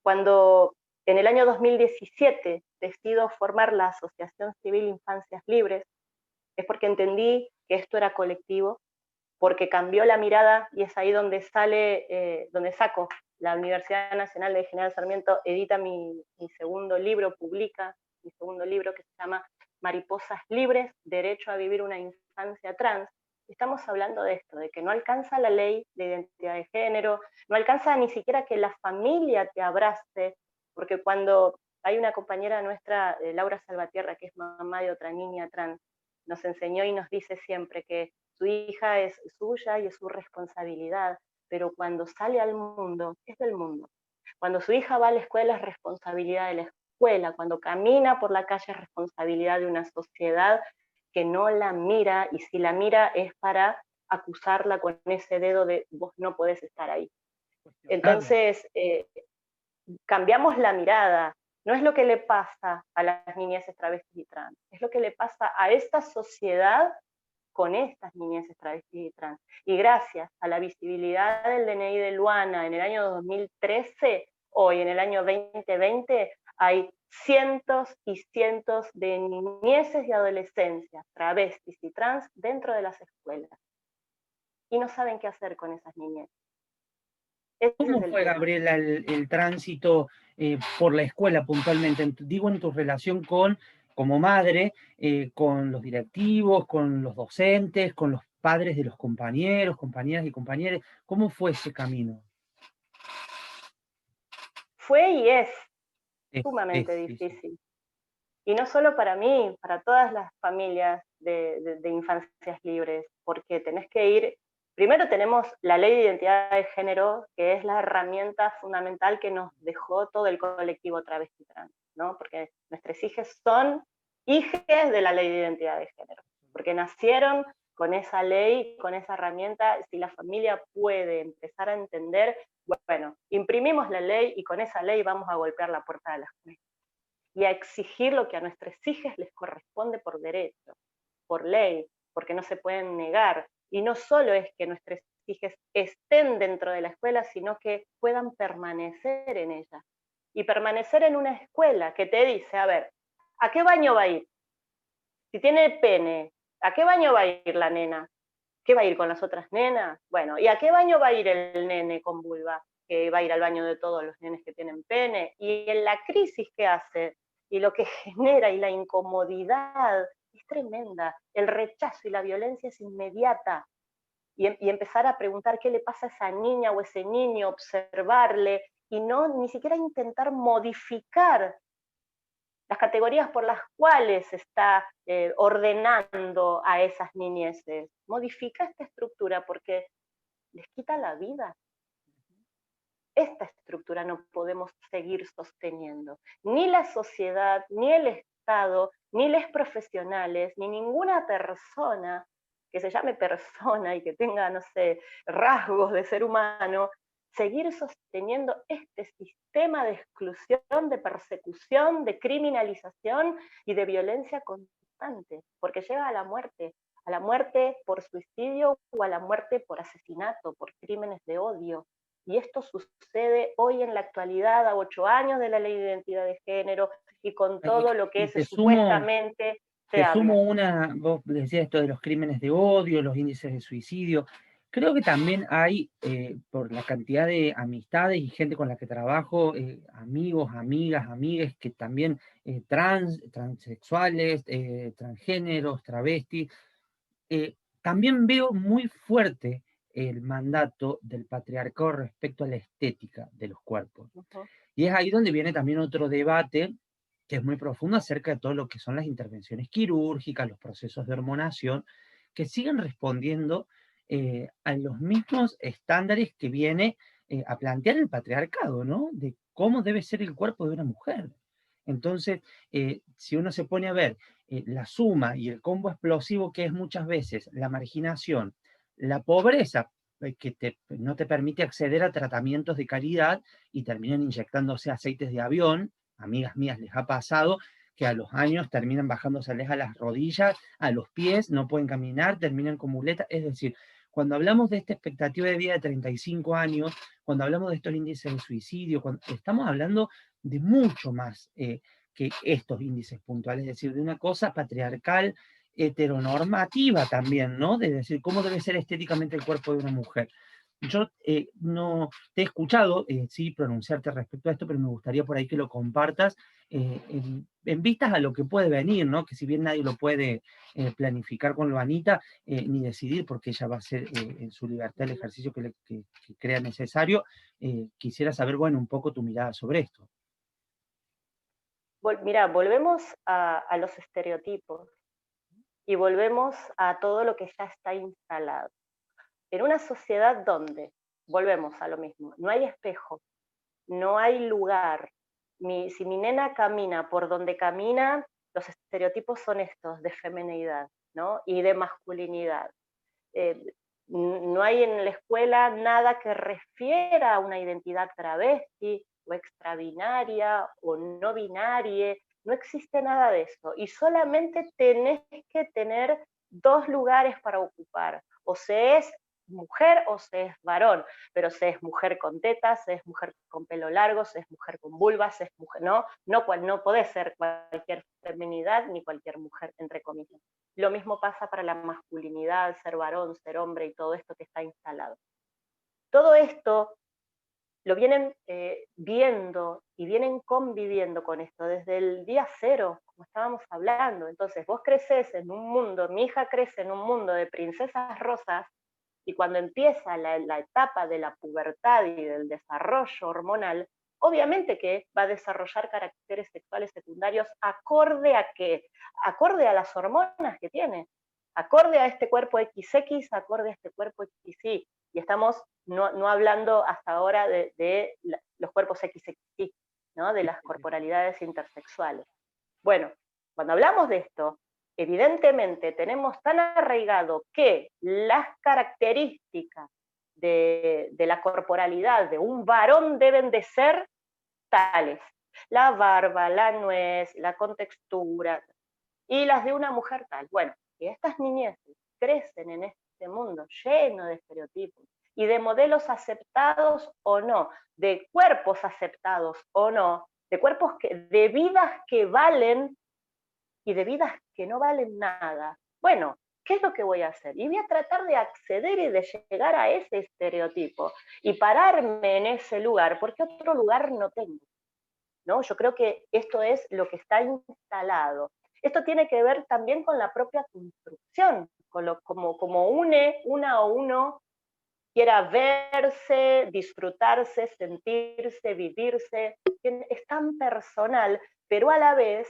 Cuando en el año 2017 decido formar la Asociación Civil Infancias Libres, es porque entendí que esto era colectivo, porque cambió la mirada, y es ahí donde donde saco la Universidad Nacional de General Sarmiento, edita mi segundo libro, publica mi segundo libro, que se llama Mariposas Libres, Derecho a Vivir una Infancia Trans. Estamos hablando de esto, de que no alcanza la ley de identidad de género, no alcanza ni siquiera que la familia te abrace, porque cuando hay una compañera nuestra, Laura Salvatierra, que es mamá de otra niña trans, nos enseñó y nos dice siempre que su hija es suya y es su responsabilidad, pero cuando sale al mundo, es del mundo. Cuando su hija va a la escuela es responsabilidad de la escuela, cuando camina por la calle es responsabilidad de una sociedad que no la mira, y si la mira es para acusarla con ese dedo de vos no podés estar ahí. Entonces, cambiamos la mirada. No es lo que le pasa a las niñeces travestis y trans, es lo que le pasa a esta sociedad con estas niñeces travestis y trans. Y gracias a la visibilidad del DNI de Luana en el año 2013, hoy en el año 2020, hay cientos y cientos de niñeces y adolescencias, travestis y trans dentro de las escuelas. Y no saben qué hacer con esas niñeces. ¿Cómo fue, Gabriela, el tránsito por la escuela puntualmente? Digo, en tu relación como madre, con los directivos, con los docentes, con los padres de los compañeros, compañeras y compañeros. ¿Cómo fue ese camino? Fue y es sumamente difícil. Sí. Y no solo para mí, para todas las familias de infancias libres, porque tenés que ir. Primero tenemos la ley de identidad de género, que es la herramienta fundamental que nos dejó todo el colectivo travesti trans, ¿no? Porque nuestros hijos son hijos de la ley de identidad de género, porque nacieron con esa ley, con esa herramienta. Si la familia puede empezar a entender, bueno, imprimimos la ley y con esa ley vamos a golpear la puerta de la escuela y a exigir lo que a nuestros hijos les corresponde por derecho, por ley, porque no se pueden negar. Y no solo es que nuestros hijos estén dentro de la escuela, sino que puedan permanecer en ella. Y permanecer en una escuela que te dice, a ver, ¿a qué baño va a ir? Si tiene pene, ¿a qué baño va a ir la nena? ¿Qué va a ir con las otras nenas? Bueno, ¿y a qué baño va a ir el nene con vulva? Que va a ir al baño de todos los nenes que tienen pene. Y en la crisis que hace, y lo que genera, y la incomodidad, es tremenda. El rechazo y la violencia es inmediata. Y empezar a preguntar qué le pasa a esa niña o ese niño, observarle, y no ni siquiera intentar modificar las categorías por las cuales se está ordenando a esas niñeces. Modifica esta estructura porque les quita la vida. Esta estructura no podemos seguir sosteniendo. Ni la sociedad, ni el Estado, ni los profesionales, ni ninguna persona que se llame persona y que tenga, no sé, rasgos de ser humano, seguir sosteniendo este sistema de exclusión, de persecución, de criminalización y de violencia constante, porque lleva a la muerte por suicidio o a la muerte por asesinato, por crímenes de odio. Y esto sucede hoy en la actualidad, a 8 años de la ley de identidad de género, y con todo lo que Y supuestamente se te habla. sumo vos decías esto de los crímenes de odio, los índices de suicidio. Creo que también hay, por la cantidad de amistades y gente con la que trabajo, amigos, amigas, amigues que también transexuales, transgéneros, travestis, también veo muy fuerte el mandato del patriarcado respecto a la estética de los cuerpos. Ujú. Y es ahí donde viene también otro debate que es muy profundo acerca de todo lo que son las intervenciones quirúrgicas, los procesos de hormonación, que siguen respondiendo a los mismos estándares que viene a plantear el patriarcado, ¿no? De cómo debe ser el cuerpo de una mujer. Entonces, si uno se pone a ver la suma y el combo explosivo que es muchas veces la marginación, la pobreza, no te permite acceder a tratamientos de calidad y terminan inyectándose aceites de avión. Amigas mías les ha pasado que a los años terminan bajándoseles a las rodillas, a los pies, no pueden caminar, terminan con muletas. Es decir, cuando hablamos de esta expectativa de vida de 35 años, cuando hablamos de estos índices de suicidio, estamos hablando de mucho más que estos índices puntuales, es decir, de una cosa patriarcal, heteronormativa también, ¿no? De decir, cómo debe ser estéticamente el cuerpo de una mujer. Yo no te he escuchado, sí, pronunciarte respecto a esto, pero me gustaría por ahí que lo compartas en vistas a lo que puede venir, ¿no? Que si bien nadie lo puede planificar con Luanita, ni decidir, porque ella va a hacer en su libertad el ejercicio que crea necesario, quisiera saber, bueno, un poco tu mirada sobre esto. Mira, volvemos a los estereotipos y volvemos a todo lo que ya está instalado. En una sociedad donde, volvemos a lo mismo, no hay espejo, no hay lugar. Si mi nena camina por donde camina, los estereotipos son estos de feminidad, ¿no? Y de masculinidad. Eh, no hay en la escuela nada que refiera a una identidad travesti o extrabinaria o no binaria, no existe nada de eso. Y solamente tenés que tener dos lugares para ocupar, o se es mujer o se es varón, pero se es mujer con tetas, se es mujer con pelo largo, se es mujer con vulva, se es mujer, no podés ser cualquier feminidad ni cualquier mujer, entre comillas. Lo mismo pasa para la masculinidad, ser varón, ser hombre y todo esto que está instalado. Todo esto lo vienen viendo y vienen conviviendo con esto desde el día cero, como estábamos hablando. Entonces vos creces en un mundo, mi hija crece en un mundo de princesas rosas, y cuando empieza la etapa de la pubertad y del desarrollo hormonal, obviamente que va a desarrollar caracteres sexuales secundarios acorde a qué, acorde a las hormonas que tiene, acorde a este cuerpo XX, acorde a este cuerpo XY. Y estamos no hablando hasta ahora de los cuerpos XXY, ¿no? De las corporalidades intersexuales. Bueno, cuando hablamos de esto, evidentemente tenemos tan arraigado que las características de la corporalidad de un varón deben de ser tales. La barba, la nuez, la contextura, y las de una mujer tal. Bueno, y estas niñeces crecen en este mundo lleno de estereotipos y de modelos aceptados o no, de cuerpos aceptados o no, de cuerpos de vidas que valen y de vidas que no valen nada. Bueno, ¿qué es lo que voy a hacer? Y voy a tratar de acceder y de llegar a ese estereotipo y pararme en ese lugar, porque otro lugar no tengo, ¿no? Yo creo que esto es lo que está instalado. Esto tiene que ver también con la propia construcción, con como une una o uno quiera verse, disfrutarse, sentirse, vivirse. Es tan personal, pero a la vez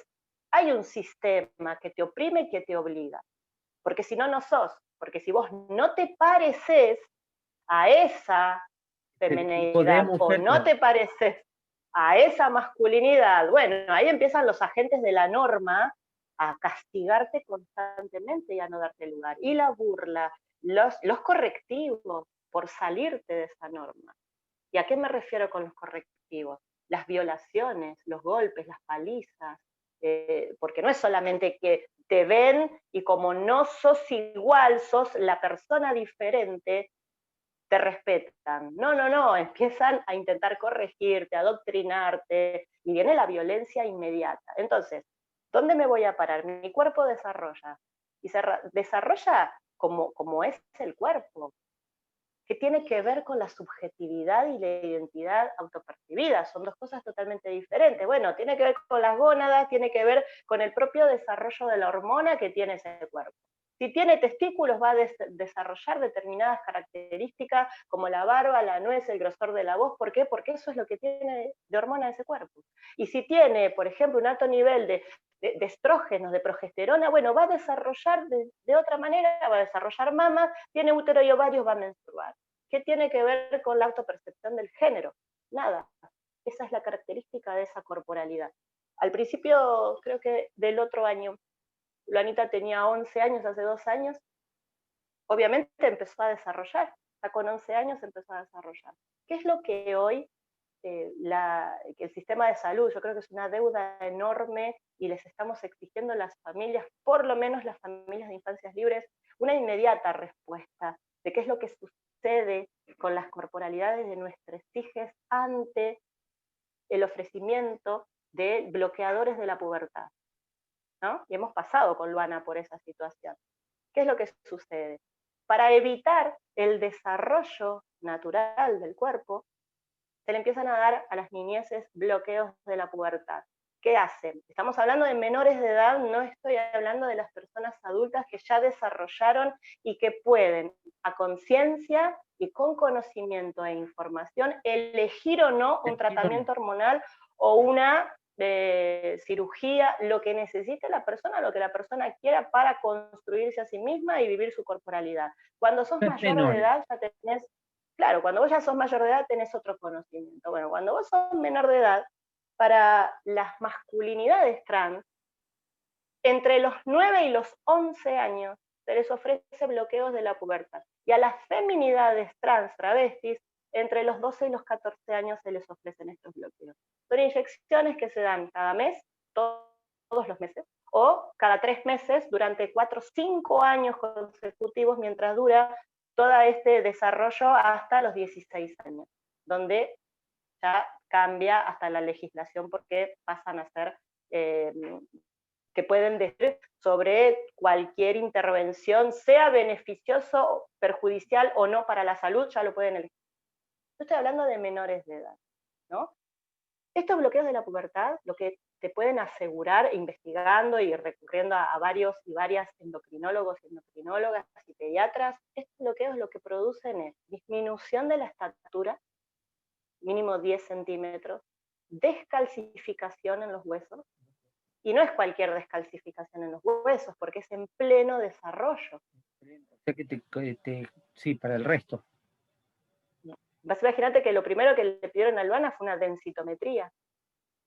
hay un sistema que te oprime y que te obliga. Porque si no, no sos. Porque si vos no te pareces a esa tipo de femineidad o mujer, no claro. te pareces a esa masculinidad, bueno, ahí empiezan los agentes de la norma a castigarte constantemente y a no darte lugar. Y la burla, los correctivos por salirte de esa norma. ¿Y a qué me refiero con los correctivos? Las violaciones, los golpes, las palizas, porque no es solamente que te ven y como no sos igual, sos la persona diferente, te respetan. No, no, no, empiezan a intentar corregirte, adoctrinarte, y viene la violencia inmediata. Entonces, ¿dónde me voy a parar? Mi cuerpo desarrolla, y se desarrolla como es el cuerpo, que tiene que ver con la subjetividad y la identidad autopercibida. Son dos cosas totalmente diferentes. Bueno, tiene que ver con las gónadas, tiene que ver con el propio desarrollo de la hormona que tiene ese cuerpo. Si tiene testículos, va a desarrollar determinadas características como la barba, la nuez, el grosor de la voz. ¿Por qué? Porque eso es lo que tiene de hormona ese cuerpo. Y si tiene, por ejemplo, un alto nivel de estrógenos, de progesterona, bueno, va a desarrollar de otra manera, va a desarrollar mamas, tiene útero y ovarios, va a menstruar. ¿Qué tiene que ver con la autopercepción del género? Nada. Esa es la característica de esa corporalidad. Al principio, creo que del otro año, Luanita tenía 11 años, hace 2 años, obviamente empezó a desarrollar, ya con 11 años empezó a desarrollar. ¿Qué es lo que hoy que el sistema de salud, yo creo que es una deuda enorme y les estamos exigiendo a las familias, por lo menos las familias de infancias libres, una inmediata respuesta de qué es lo que sucede con las corporalidades de nuestros hijos ante el ofrecimiento de bloqueadores de la pubertad, ¿no? Y hemos pasado con Luana por esa situación. ¿Qué es lo que sucede? Para evitar el desarrollo natural del cuerpo, se le empiezan a dar a las niñeces bloqueos de la pubertad. ¿Qué hacen? Estamos hablando de menores de edad, no estoy hablando de las personas adultas que ya desarrollaron y que pueden, a conciencia y con conocimiento e información, elegir o no un tratamiento hormonal o una cirugía, lo que necesite la persona, lo que la persona quiera para construirse a sí misma y vivir su corporalidad. Cuando sos mayor de edad ya tenés. Claro, cuando vos ya sos mayor de edad tenés otro conocimiento. Bueno, cuando vos sos menor de edad, para las masculinidades trans, entre los 9 y los 11 años se les ofrece bloqueos de la pubertad. Y a las feminidades trans, travestis, entre los 12 y los 14 años se les ofrecen estos bloqueos. Son inyecciones que se dan cada mes, todos los meses, o cada 3 meses durante 4 o 5 años consecutivos mientras dura todo este desarrollo hasta los 16 años, donde ya cambia hasta la legislación porque pasan a ser que pueden decir sobre cualquier intervención, sea beneficioso, perjudicial o no para la salud, ya lo pueden elegir. Yo estoy hablando de menores de edad, ¿no? Estos bloqueos de la pubertad, lo que te pueden asegurar investigando y recurriendo a varios y varias endocrinólogos y endocrinólogas y pediatras, estos bloqueos lo que producen es disminución de la estatura, mínimo 10 centímetros, descalcificación en los huesos, y no es cualquier descalcificación en los huesos, porque es en pleno desarrollo. O sea sí, para el resto. Vas a imaginarte que lo primero que le pidieron a Luana fue una densitometría.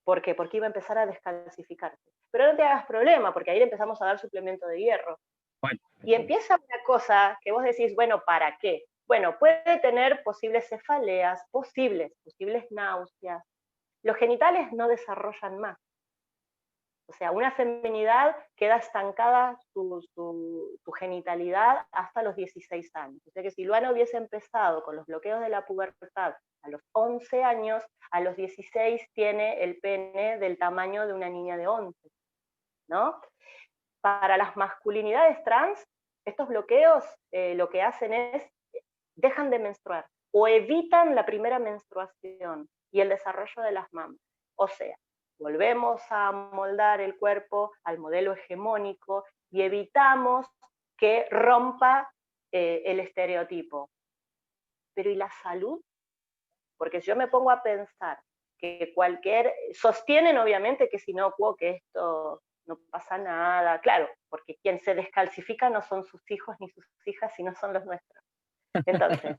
¿Por qué? Porque iba a empezar a descalcificarse. Pero no te hagas problema, porque ahí le empezamos a dar suplemento de hierro. Bueno. Y empieza una cosa que vos decís, bueno, ¿para qué? Bueno, puede tener posibles cefaleas, posibles náuseas. Los genitales no desarrollan más. O sea, una feminidad queda estancada su genitalidad hasta los 16 años. O sea que si Luana hubiese empezado con los bloqueos de la pubertad a los 11 años, a los 16 tiene el pene del tamaño de una niña de 11, ¿no? Para las masculinidades trans, estos bloqueos lo que hacen es dejan de menstruar o evitan la primera menstruación y el desarrollo de las mamas. O sea, volvemos a moldar el cuerpo al modelo hegemónico y evitamos que rompa el estereotipo. pero ¿y la salud? Porque si yo me pongo a pensar que sostienen obviamente que es inocuo, que esto no pasa nada, claro, porque quien se descalcifica no son sus hijos ni sus hijas, sino son los nuestros. Entonces,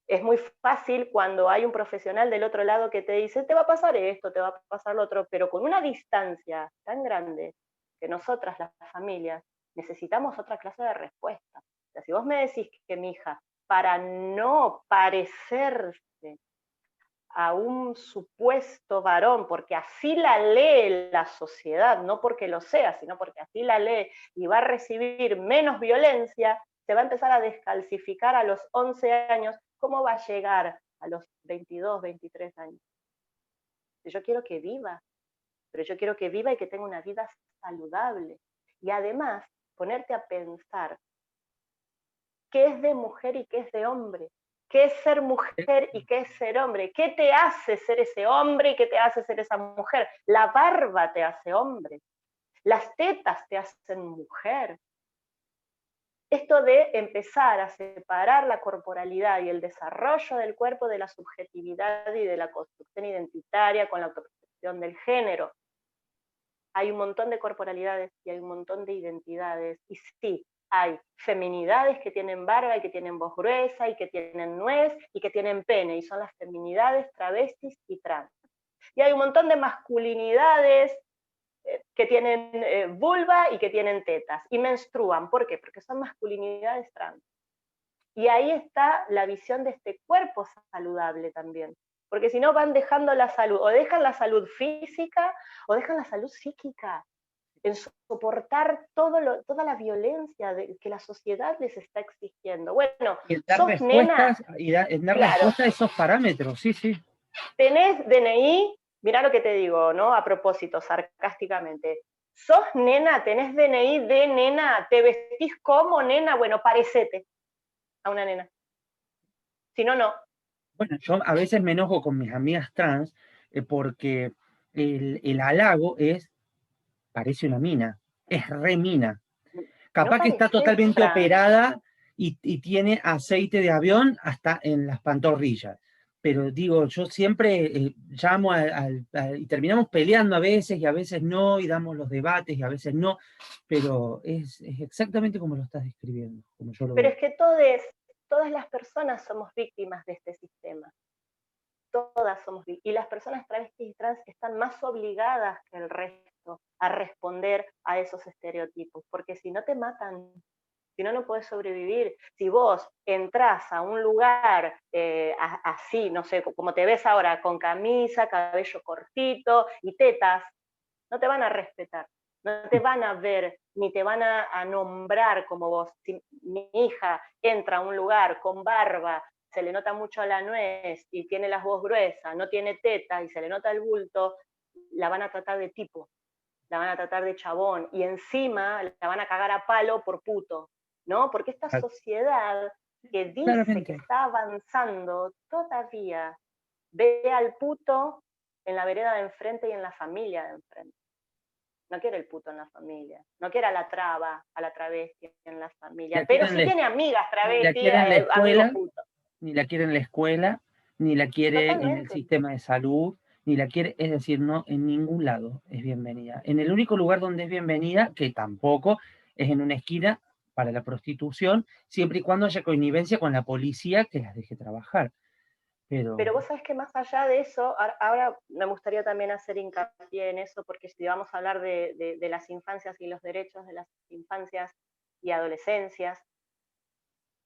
es muy fácil cuando hay un profesional del otro lado que te dice, te va a pasar esto, te va a pasar lo otro, pero con una distancia tan grande que nosotras, las familias, necesitamos otra clase de respuesta. O sea, si vos me decís que mi hija, para no parecerse a un supuesto varón, porque así la lee la sociedad, no porque lo sea, sino porque así la lee y va a recibir menos violencia, se va a empezar a descalcificar a los 11 años, ¿cómo va a llegar a los 22, 23 años? Yo quiero que viva, pero yo quiero que viva y que tenga una vida saludable. Y además, ponerte a pensar qué es de mujer y qué es de hombre, qué es ser mujer y qué es ser hombre, qué te hace ser ese hombre y qué te hace ser esa mujer. La barba te hace hombre, las tetas te hacen mujer. Esto de empezar a separar la corporalidad y el desarrollo del cuerpo de la subjetividad y de la construcción identitaria con la autopercepción del género. Hay un montón de corporalidades y hay un montón de identidades. Y sí, hay feminidades que tienen barba y que tienen voz gruesa y que tienen nuez y que tienen pene, y son las feminidades, travestis y trans. Y hay un montón de masculinidades que tienen vulva y que tienen tetas y menstruan. ¿Por qué? Porque son masculinidades trans. Y ahí está la visión de este cuerpo saludable también. Porque si no van dejando la salud, o dejan la salud física o dejan la salud psíquica, en soportar toda la violencia que la sociedad les está exigiendo. Bueno, Y en dar sos nena, respuestas, en dar claro, respuesta a esos parámetros, sí, sí. tenés DNI, mirá lo que te digo, ¿no? A propósito, sarcásticamente. Sos nena, tenés DNI de nena, te vestís como nena, bueno, parecete a una nena. Si no, no. Bueno, yo a veces me enojo con mis amigas trans porque el halago es, parece una mina, es re mina. No Capaz que está pareces totalmente trans. operada y tiene aceite de avión hasta en las pantorrillas. Pero digo, yo siempre llamo y terminamos peleando a veces y a veces no, y damos los debates y a veces no, pero es exactamente como lo estás describiendo, como yo lo Pero veo. es que todas las personas somos víctimas de este sistema. Todas somos víctimas. Y las personas travestis y trans están más obligadas que el resto a responder a esos estereotipos, porque si no te matan, si no, no podés sobrevivir. Si vos entrás a un lugar así, no sé, como te ves ahora, con camisa, cabello cortito y tetas, no te van a respetar, no te van a ver, ni te van a nombrar como vos. Si mi hija entra a un lugar con barba, se le nota mucho la nuez y tiene la voz gruesa, no tiene teta y se le nota el bulto, la van a tratar de tipo, la van a tratar de chabón y encima la van a cagar a palo por puto, ¿no? Porque esta sociedad que dice que Claramente. está avanzando todavía ve al puto en la vereda de enfrente y en la familia de enfrente. No quiere el puto en la familia, no quiere a la traba, a la travesti en la familia, La pero quieren sí tiene amigas ni la travesti, quiere en la amigos escuela, putos. ni la quiere en la escuela, ni la quiere en el Totalmente. sistema de salud, ni la quiere, es decir, no, en ningún lado es bienvenida. En el único lugar donde es bienvenida, que tampoco, es en una esquina para la prostitución, siempre y cuando haya connivencia con la policía que las deje trabajar. Pero Pero vos sabés que más allá de eso, ahora me gustaría también hacer hincapié en eso, porque si vamos a hablar de las infancias y los derechos de las infancias y adolescencias,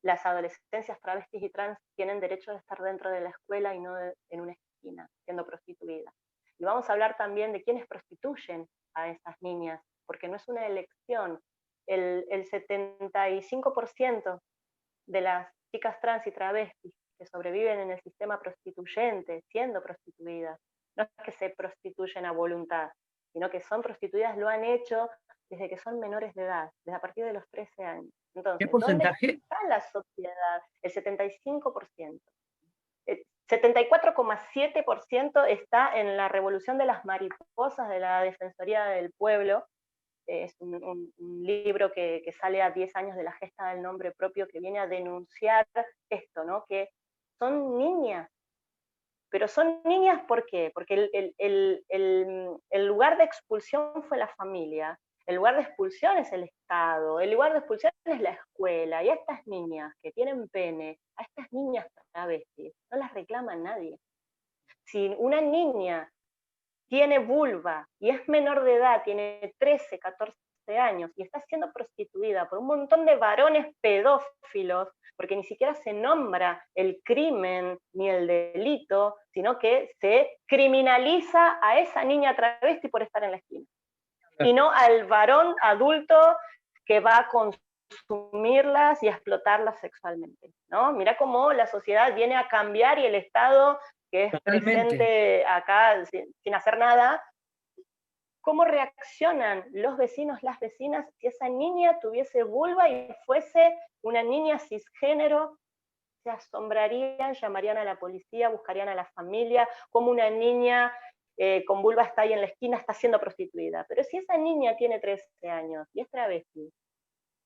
las adolescencias travestis y trans tienen derecho de estar dentro de la escuela y no en una esquina, siendo prostituidas. Y vamos a hablar también de quiénes prostituyen a esas niñas, porque no es una elección. El 75% de las chicas trans y travestis que sobreviven en el sistema prostituyente, siendo prostituidas, no es que se prostituyen a voluntad, sino que son prostituidas, lo han hecho desde que son menores de edad, desde a partir de los 13 años. ¿qué Entonces, ¿dónde porcentaje? está la sociedad? El 75%. El 74,7% está en la revolución de las mariposas de la Defensoría del Pueblo, es un libro que sale a 10 años de la gesta del nombre propio, que viene a denunciar esto, ¿no? Que son niñas, pero son niñas, ¿por qué? Porque el lugar de expulsión fue la familia, el lugar de expulsión es el Estado, el lugar de expulsión es la escuela, y a estas niñas que tienen pene, a estas niñas travestis, no las reclama nadie. Si una niña tiene vulva y es menor de edad, tiene 13, 14 años y está siendo prostituida por un montón de varones pedófilos, porque ni siquiera se nombra el crimen ni el delito, sino que se criminaliza a esa niña travesti por estar en la esquina. Y no al varón adulto que va a consumirlas y a explotarlas sexualmente, ¿no? Mira cómo la sociedad viene a cambiar y el Estado, que es Totalmente. presente acá sin hacer nada, cómo reaccionan los vecinos, las vecinas, si esa niña tuviese vulva y fuese una niña cisgénero, se asombrarían, llamarían a la policía, buscarían a la familia, como una niña con vulva está ahí en la esquina, está siendo prostituida. Pero si esa niña tiene 13 años y es travesti,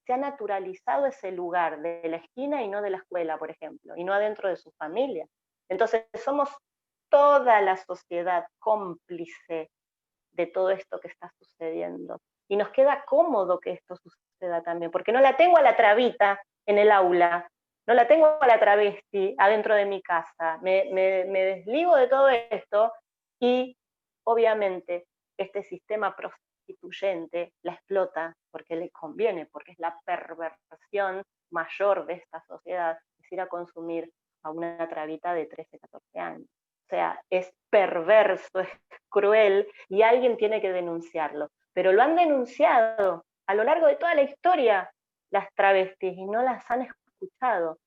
se ha naturalizado ese lugar de la esquina y no de la escuela, por ejemplo, y no adentro de su familia. Entonces somos toda la sociedad cómplice de todo esto que está sucediendo. Y nos queda cómodo que esto suceda también, porque no la tengo a la trabita en el aula, no la tengo a la travesti adentro de mi casa, me desligo de todo esto y obviamente este sistema prostituyente la explota porque le conviene, porque es la perversión mayor de esta sociedad, es ir a consumir a una trabita de 13, 14 años. O sea, es perverso, es cruel y alguien tiene que denunciarlo. Pero lo han denunciado a lo largo de toda la historia las travestis y no las han escuchado.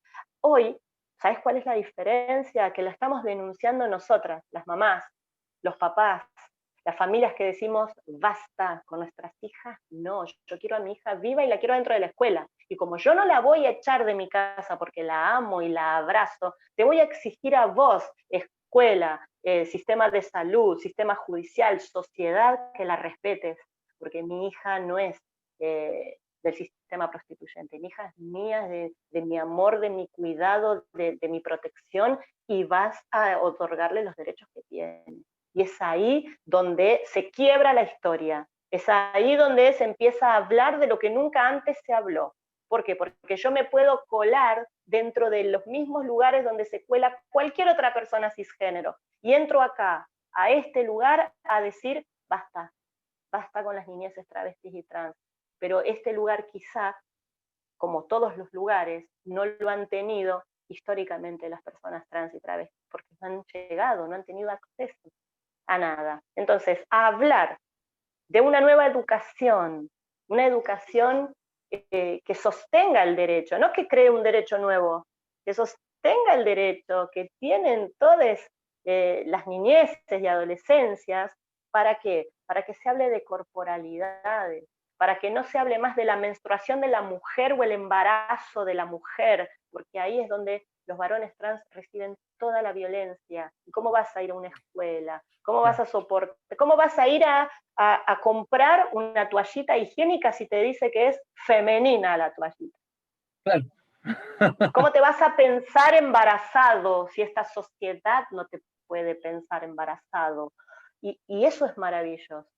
Hoy, ¿sabes cuál es la diferencia? Que la estamos denunciando nosotras, las mamás, los papás, las familias que decimos, basta con nuestras hijas, no, yo quiero a mi hija viva y la quiero dentro de la escuela. Y como yo no la voy a echar de mi casa porque la amo y la abrazo, te voy a exigir a vos, escuela, sistema de salud, sistema judicial, sociedad, que la respetes, porque mi hija no es del sistema prostituyente, mi hija es mía, de mi amor, de mi cuidado, de mi protección, y vas a otorgarle los derechos que tiene. Y es ahí donde se quiebra la historia, es ahí donde se empieza a hablar de lo que nunca antes se habló. ¿Por qué? Porque yo me puedo colar dentro de los mismos lugares donde se cuela cualquier otra persona cisgénero. Y entro acá, a este lugar, a decir, basta, basta con las niñeces travestis y trans. Pero este lugar quizá, como todos los lugares, no lo han tenido históricamente las personas trans y travestis, porque no han llegado, no han tenido acceso a nada. Entonces, a hablar de una nueva educación, una educación que sostenga el derecho, no que cree un derecho nuevo, que sostenga el derecho que tienen todas las niñeces y adolescencias. ¿Para qué? Para que se hable de corporalidades, para que no se hable más de la menstruación de la mujer o el embarazo de la mujer, porque ahí es donde los varones trans reciben toda la violencia. ¿Y cómo vas a ir a una escuela? ¿Cómo vas a soportar? ¿Cómo vas a ir a comprar una toallita higiénica si te dice que es femenina la toallita? Claro. ¿Cómo te vas a pensar embarazado si esta sociedad no te puede pensar embarazado? Y eso es maravilloso,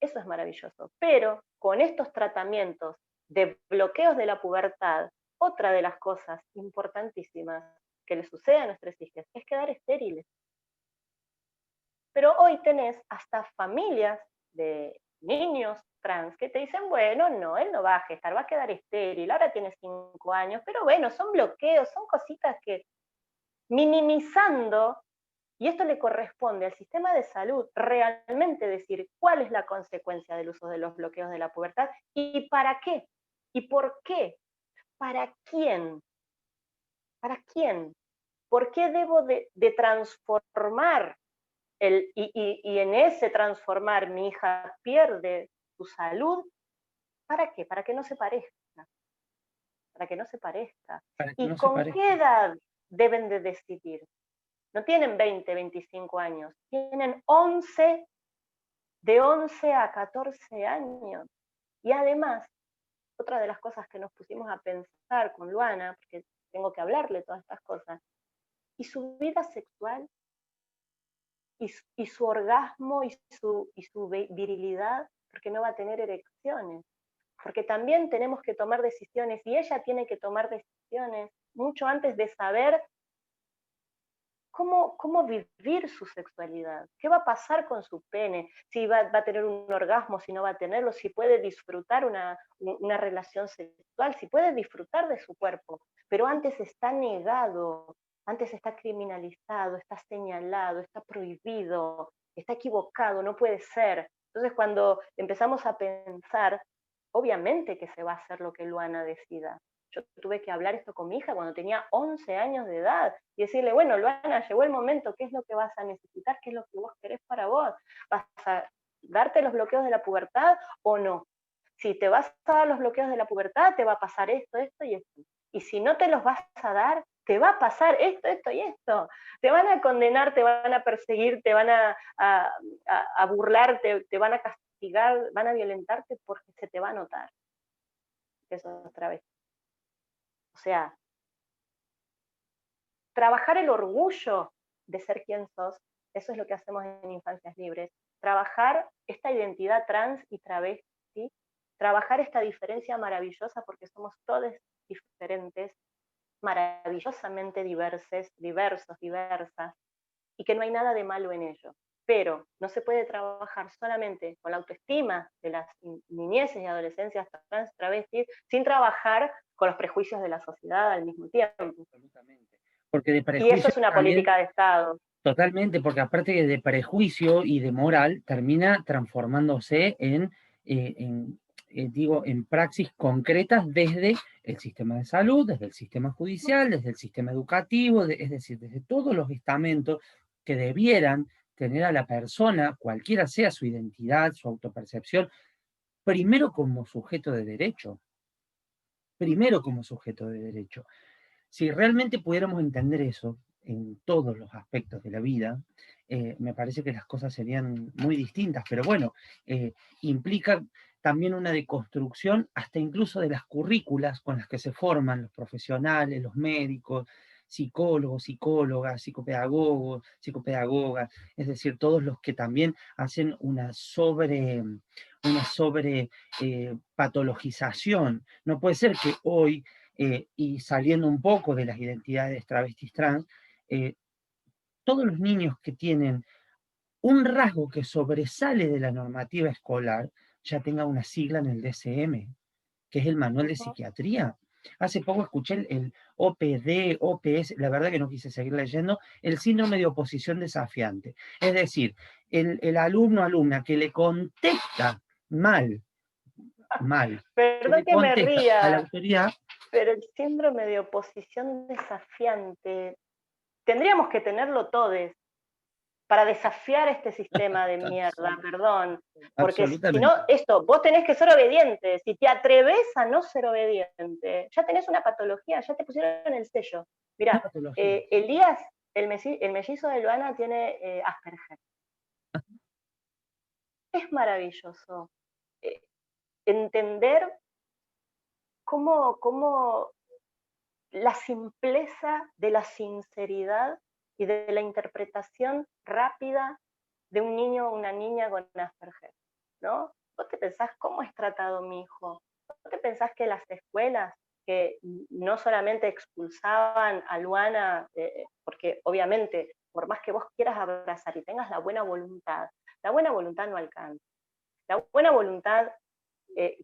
eso es maravilloso. Pero con estos tratamientos de bloqueos de la pubertad, otra de las cosas importantísimas que le sucede a nuestros hijos es quedar estériles. Pero hoy tenés hasta familias de niños trans que te dicen, bueno, no, él no va a gestar, va a quedar estéril, ahora tiene 5 años, pero bueno, son bloqueos, son cositas que minimizando, y esto le corresponde al sistema de salud realmente decir cuál es la consecuencia del uso de los bloqueos de la pubertad y para qué, y por qué, para quién, para quién, por qué debo de transformar y en ese transformar mi hija pierde su salud. ¿Para qué? Para que no se parezca, para que no se parezca. Para que ¿Y no se con parezca. qué edad deben de decidir? No tienen 20, 25 años, tienen 11, de 11 a 14 años. Y además, otra de las cosas que nos pusimos a pensar con Luana, porque tengo que hablarle todas estas cosas, y su vida sexual, y su orgasmo, y su virilidad, porque no va a tener erecciones. Porque también tenemos que tomar decisiones, y ella tiene que tomar decisiones mucho antes de saber cómo vivir su sexualidad, qué va a pasar con su pene, si va a tener un orgasmo, si no va a tenerlo, si puede disfrutar una relación sexual, si puede disfrutar de su cuerpo, pero antes está negado, antes está criminalizado, está señalado, está prohibido, está equivocado, no puede ser. Entonces cuando empezamos a pensar, obviamente que se va a hacer lo que Luana decida. Yo tuve que hablar esto con mi hija cuando tenía 11 años de edad y decirle, bueno, Luana, llegó el momento, ¿qué es lo que vas a necesitar? ¿Qué es lo que vos querés para vos? ¿Vas a darte los bloqueos de la pubertad o no? Si te vas a dar los bloqueos de la pubertad, te va a pasar esto, esto y esto. Y si no te los vas a dar, te va a pasar esto, esto y esto. Te van a condenar, te van a perseguir, te van a burlar, te van a castigar, van a violentarte porque se te va a notar. Eso otra vez. O sea, trabajar el orgullo de ser quien sos, eso es lo que hacemos en Infancias Libres. Trabajar esta identidad trans y travesti, trabajar esta diferencia maravillosa porque somos todos diferentes, maravillosamente diversos, diversas, y que no hay nada de malo en ello. Pero no se puede trabajar solamente con la autoestima de las niñeces y adolescencias trans, travestis, sin trabajar con los prejuicios de la sociedad al mismo tiempo. Absolutamente. Porque de Y eso prejuicio es una también, política de Estado. totalmente, porque aparte de prejuicio y de moral, termina transformándose digo, en praxis concretas desde el sistema de salud, desde el sistema judicial, desde el sistema educativo, es decir, desde todos los estamentos que debieran tener a la persona, cualquiera sea su identidad, su autopercepción, primero como sujeto de derecho, primero como sujeto de derecho. Si realmente pudiéramos entender eso en todos los aspectos de la vida, me parece que las cosas serían muy distintas, pero bueno, implica también una deconstrucción hasta incluso de las currículas con las que se forman los profesionales, los médicos, psicólogos, psicólogas, psicopedagogos, psicopedagogas, es decir, todos los que también hacen una sobre patologización. No puede ser que hoy y saliendo un poco de las identidades travestis trans, todos los niños que tienen un rasgo que sobresale de la normativa escolar ya tengan una sigla en el DSM, que es el Manual de Psiquiatría. Hace poco escuché el OPD, OPS, la verdad que no quise seguir leyendo, el síndrome de oposición desafiante. Es decir, el alumno alumna que le contesta mal, que Perdón le que me contesta a la ría, autoridad. pero el síndrome de oposición desafiante, tendríamos que tenerlo todos para desafiar este sistema de mierda, perdón. Porque si no, Absolutamente. esto, vos tenés que ser obediente. Si te atreves a no ser obediente, ya tenés una patología, ya te pusieron el sello. Una Mirá, patología. Elías, el mellizo de Luana, tiene Asperger. Es maravilloso entender cómo la simpleza de la sinceridad y de la interpretación rápida de un niño o una niña con Asperger, ¿no? ¿Vos te pensás cómo es tratado mi hijo? ¿Vos te pensás que las escuelas que no solamente expulsaban a Luana, porque obviamente, por más que vos quieras abrazar y tengas la buena voluntad no alcanza. La buena voluntad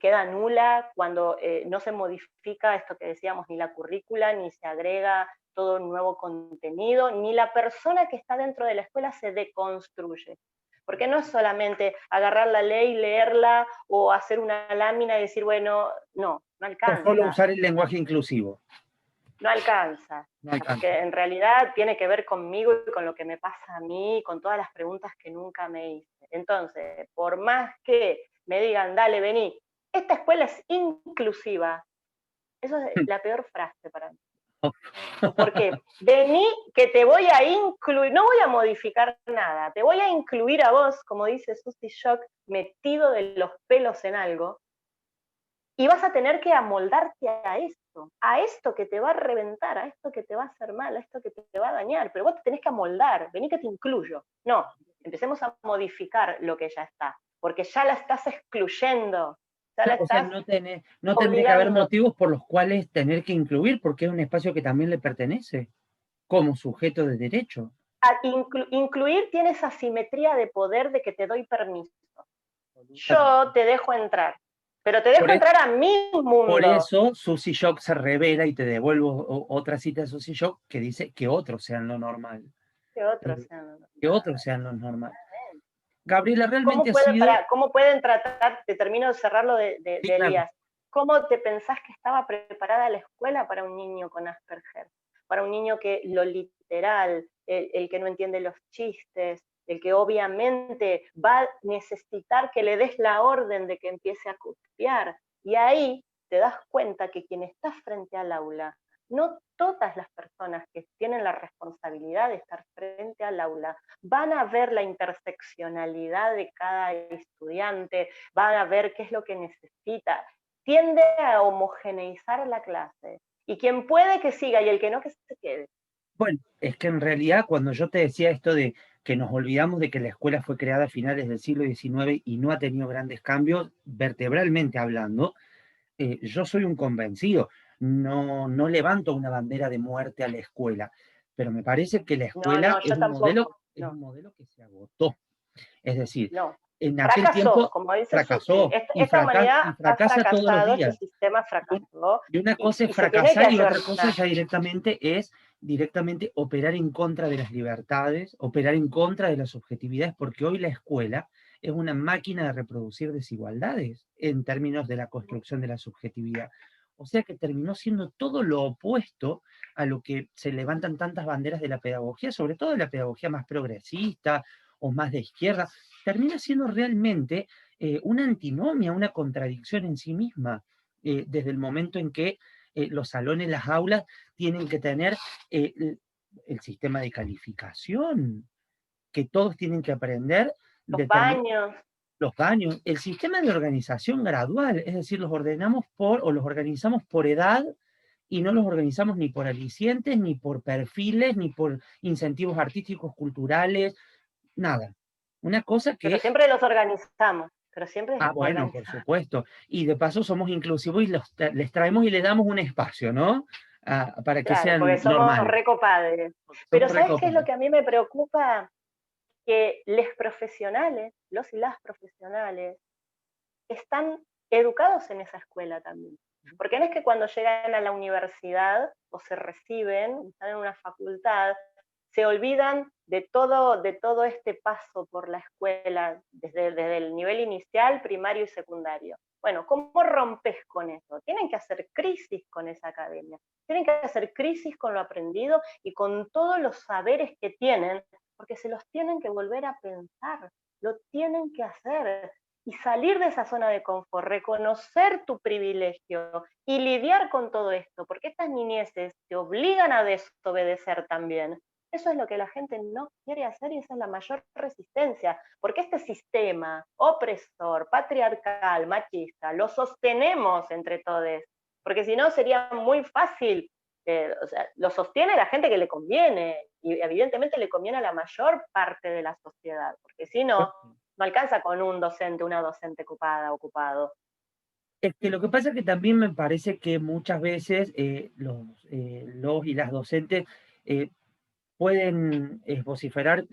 queda nula cuando no se modifica esto que decíamos, ni la currícula, ni se agrega todo nuevo contenido, ni la persona que está dentro de la escuela se deconstruye. Porque no es solamente agarrar la ley, leerla o hacer una lámina y decir, bueno, no O solo alcanza. usar el lenguaje inclusivo. No alcanza. No O sea, porque alcanza. en realidad tiene que ver conmigo y con lo que me pasa a mí, con todas las preguntas que nunca me hice. Entonces, por más que me digan, dale, vení, esta escuela es inclusiva, eso es la peor frase para mí. Porque vení que te voy a incluir, no voy a modificar nada, te voy a incluir a vos, como dice Susie Shock, metido de los pelos en algo, Y vas a tener que amoldarte a esto que te va a reventar, a esto que te va a hacer mal, a esto que te va a dañar, pero vos te tenés que amoldar, vení que te incluyo. No, empecemos a modificar lo que ya está, porque ya la estás excluyendo, ya la O sea, estás no tendría que haber obligando. motivos por los cuales tener que incluir, porque es un espacio que también le pertenece, como sujeto de derecho. Incluir tiene esa simetría de poder de que te doy permiso. Yo Absolutamente. te dejo entrar, pero te Por, dejo e- entrar a mi por mundo. eso Susie Shock se revela y te devuelvo otra cita de Susie Shock que dice que otros sean lo normal. Que otros eh, sean que normales. otros sean lo normal. Gabriela, realmente ha sido... ¿Cómo pueden tratar, te termino de cerrarlo Sí, de claro. Elías, cómo te pensás que estaba preparada la escuela para un niño con Asperger? Para un niño que lo literal, el que no entiende los chistes, el que obviamente va a necesitar que le des la orden de que empiece a copiar. Y ahí te das cuenta que quien está frente al aula, no todas las personas que tienen la responsabilidad de estar frente al aula van a ver la interseccionalidad de cada estudiante, van a ver qué es lo que necesita. Tiende a homogeneizar la clase. Y quien puede que siga y el que no que se quede. Bueno, es que en realidad cuando yo te decía esto de que nos olvidamos de que la escuela fue creada a finales del siglo XIX y no ha tenido grandes cambios, vertebralmente hablando, yo soy un convencido. No levanto una bandera de muerte a la escuela, pero me parece que la No, escuela no, yo tampoco. es No, un modelo que se agotó. Es decir, no. en aquel Fracasó, tiempo como dice Susi. fracasó Esta humanidad y ha fracasa todos los fracasado, este días. sistema fracasó Y una cosa es y se tiene que fracasar y hacer. otra cosa ya directamente es operar en contra de las libertades, operar en contra de las subjetividades, porque hoy la escuela es una máquina de reproducir desigualdades en términos de la construcción de la subjetividad. O sea que terminó siendo todo lo opuesto a lo que se levantan tantas banderas de la pedagogía, sobre todo de la pedagogía más progresista o más de izquierda. Termina siendo realmente una antinomia, una contradicción en sí misma desde el momento en que los salones, las aulas, tienen que tener el sistema de calificación, que todos tienen que aprender, Los determin- baños. los baños, el sistema de organización gradual, es decir, los ordenamos por, o los organizamos por edad, y no los organizamos ni por alicientes, ni por perfiles, ni por incentivos artísticos, culturales, nada. Una cosa Pero que siempre los organizamos. Pero siempre bueno, por organizamos. supuesto. Y de paso somos inclusivos y les traemos y les damos un espacio, ¿no? Para que Claro, porque sean somos normales, recopadres. porque Pero somos ¿sabes qué es lo recopados. que a mí me preocupa? Que los profesionales, los y las profesionales, están educados en esa escuela también. Porque no es que cuando llegan a la universidad o se reciben, están en una facultad, se olvidan de todo este paso por la escuela, desde el nivel inicial, primario y secundario. Bueno, ¿cómo rompes con eso? Tienen que hacer crisis con esa academia, tienen que hacer crisis con lo aprendido y con todos los saberes que tienen, porque se los tienen que volver a pensar, lo tienen que hacer y salir de esa zona de confort, reconocer tu privilegio y lidiar con todo esto, porque estas niñeces te obligan a desobedecer también. Eso es lo que la gente no quiere hacer y esa es la mayor resistencia, porque este sistema opresor, patriarcal, machista, lo sostenemos entre todos, porque si no sería muy fácil, o sea, lo sostiene la gente que le conviene y evidentemente le conviene a la mayor parte de la sociedad, porque si no, no alcanza con un docente, una docente ocupada, ocupado. Es que lo que pasa es que también me parece que muchas veces los y las docentes eh, pueden vociferar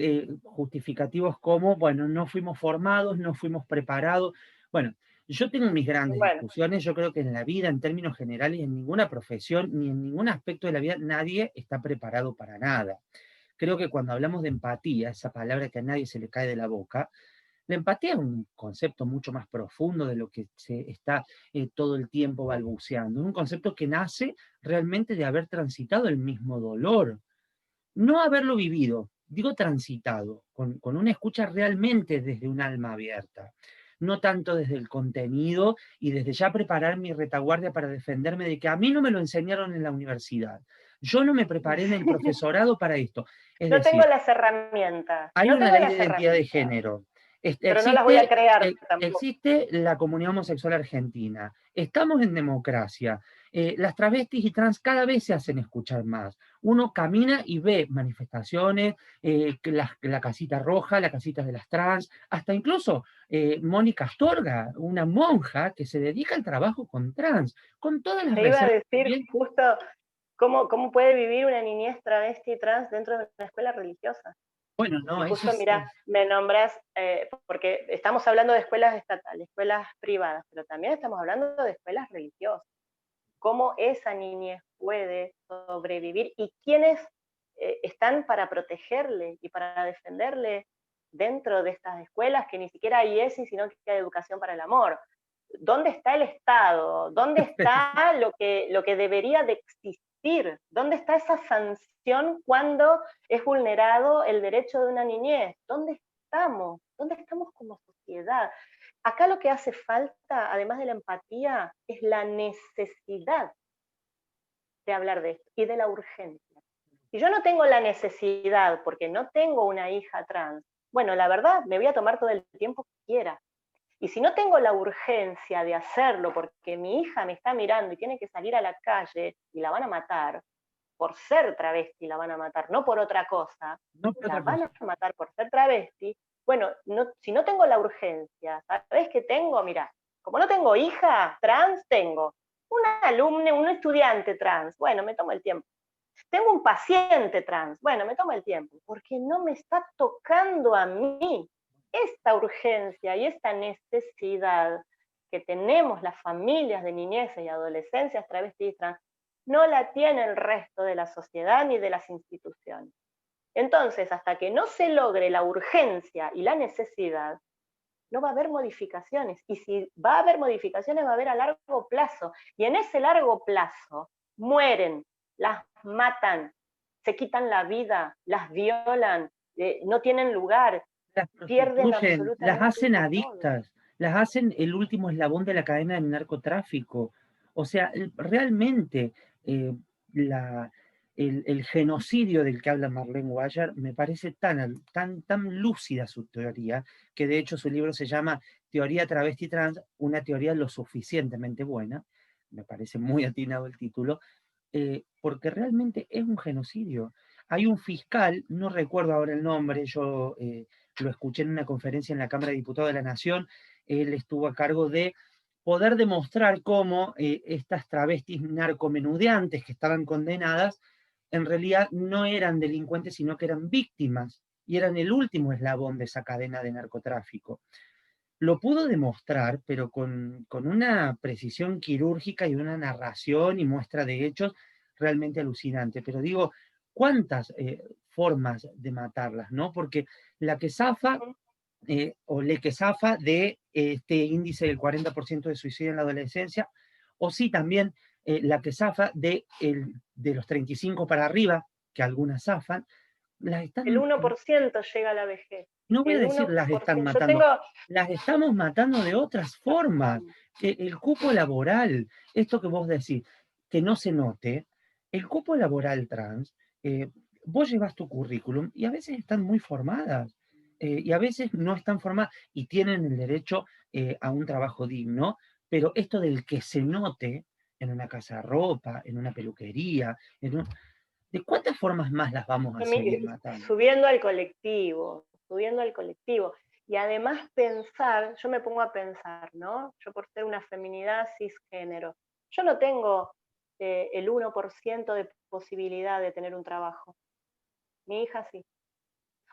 justificativos como, bueno, no fuimos formados, no fuimos preparados. Bueno, yo tengo mis grandes Bueno, discusiones, yo creo que en la vida, en términos generales, en ninguna profesión, ni en ningún aspecto de la vida, nadie está preparado para nada. Creo que cuando hablamos de empatía, esa palabra que a nadie se le cae de la boca, la empatía es un concepto mucho más profundo de lo que se está todo el tiempo balbuceando. Es un concepto que nace realmente de haber transitado el mismo dolor, no haberlo vivido, digo transitado, con una escucha realmente desde un alma abierta, no tanto desde el contenido y desde ya preparar mi retaguardia para defenderme de que a mí no me lo enseñaron en la universidad, yo no me preparé en el profesorado para esto. Es no tengo decir, las herramientas, hay no una tengo ley de las identidad de herramientas. género. Pero no las voy a crear tampoco. Existe la comunidad homosexual argentina. Estamos en democracia. Las travestis y trans cada vez se hacen escuchar más. Uno camina y ve manifestaciones, la casita roja, la casita de las trans, hasta incluso Mónica Astorga, una monja que se dedica al trabajo con trans, con todas las Te iba a reservas. decir justo cómo puede vivir una niñez travesti trans dentro de una escuela religiosa. Bueno, no, y eso justo, es... mira, me nombras, porque estamos hablando de escuelas estatales, escuelas privadas, pero también estamos hablando de escuelas religiosas. Cómo esa niñez puede sobrevivir y quiénes están para protegerle y para defenderle dentro de estas escuelas, que ni siquiera hay ESI, sino que hay educación para el amor. ¿Dónde está el Estado? ¿Dónde está lo que debería de existir? ¿Dónde está esa sanción cuando es vulnerado el derecho de una niñez? ¿Dónde estamos? ¿Dónde estamos como sociedad? Acá lo que hace falta, además de la empatía, es la necesidad de hablar de esto y de la urgencia. Si yo no tengo la necesidad porque no tengo una hija trans, bueno, la verdad, me voy a tomar todo el tiempo que quiera. Y si no tengo la urgencia de hacerlo porque mi hija me está mirando y tiene que salir a la calle y la van a matar, por ser travesti la van a matar, no por otra cosa, No por la otra van cosa. a matar por ser travesti, bueno, si no tengo la urgencia, ¿sabes qué tengo? Mira, como no tengo hija trans, tengo un alumno, un estudiante trans, bueno, me tomo el tiempo. Tengo un paciente trans, bueno, me tomo el tiempo, porque no me está tocando a mí esta urgencia y esta necesidad que tenemos las familias de niñeces y adolescencias travestis trans, no la tiene el resto de la sociedad ni de las instituciones. Entonces, hasta que no se logre la urgencia y la necesidad, no va a haber modificaciones. Y si va a haber modificaciones, va a haber a largo plazo. Y en ese largo plazo mueren, las matan, se quitan la vida, las violan, no tienen lugar, Las pierden prostituyen, las absolutamente hacen todo. adictas, las hacen el último eslabón de la cadena del narcotráfico. O sea, realmente eh, la, el genocidio del que habla Marlene Guayar me parece tan lúcida su teoría, que de hecho su libro se llama Teoría Travesti Trans, una teoría lo suficientemente buena, me parece muy atinado el título, porque realmente es un genocidio. Hay un fiscal, no recuerdo ahora el nombre, yo lo escuché en una conferencia en la Cámara de Diputados de la Nación, él estuvo a cargo de poder demostrar cómo estas travestis narcomenudeantes que estaban condenadas, en realidad no eran delincuentes, sino que eran víctimas, y eran el último eslabón de esa cadena de narcotráfico. Lo pudo demostrar, pero con una precisión quirúrgica y una narración y muestra de hechos realmente alucinante. Pero digo, ¿cuántas formas de matarlas, no? Porque la que zafa o le que zafa de este índice del 40% de suicidio en la adolescencia, o sí también la que zafa de los 35 para arriba, que algunas zafan, las El están, 1% llega a la vejez. no voy a El decir las están 1%. Yo matando, tengo... las estamos matando de otras formas. El cupo laboral, esto que vos decís, que no se note, el cupo laboral trans, vos llevas tu currículum y a veces están muy formadas, y a veces no están formadas y tienen el derecho a un trabajo digno, pero esto del que se note en una casa de ropa, en una peluquería, ¿de cuántas formas más las vamos a seguir matando? Subiendo al colectivo, subiendo al colectivo. Y además pensar, yo me pongo a pensar, ¿no? Yo por ser una feminidad cisgénero, yo no tengo el 1% de posibilidad de tener un trabajo. Mi hija sí.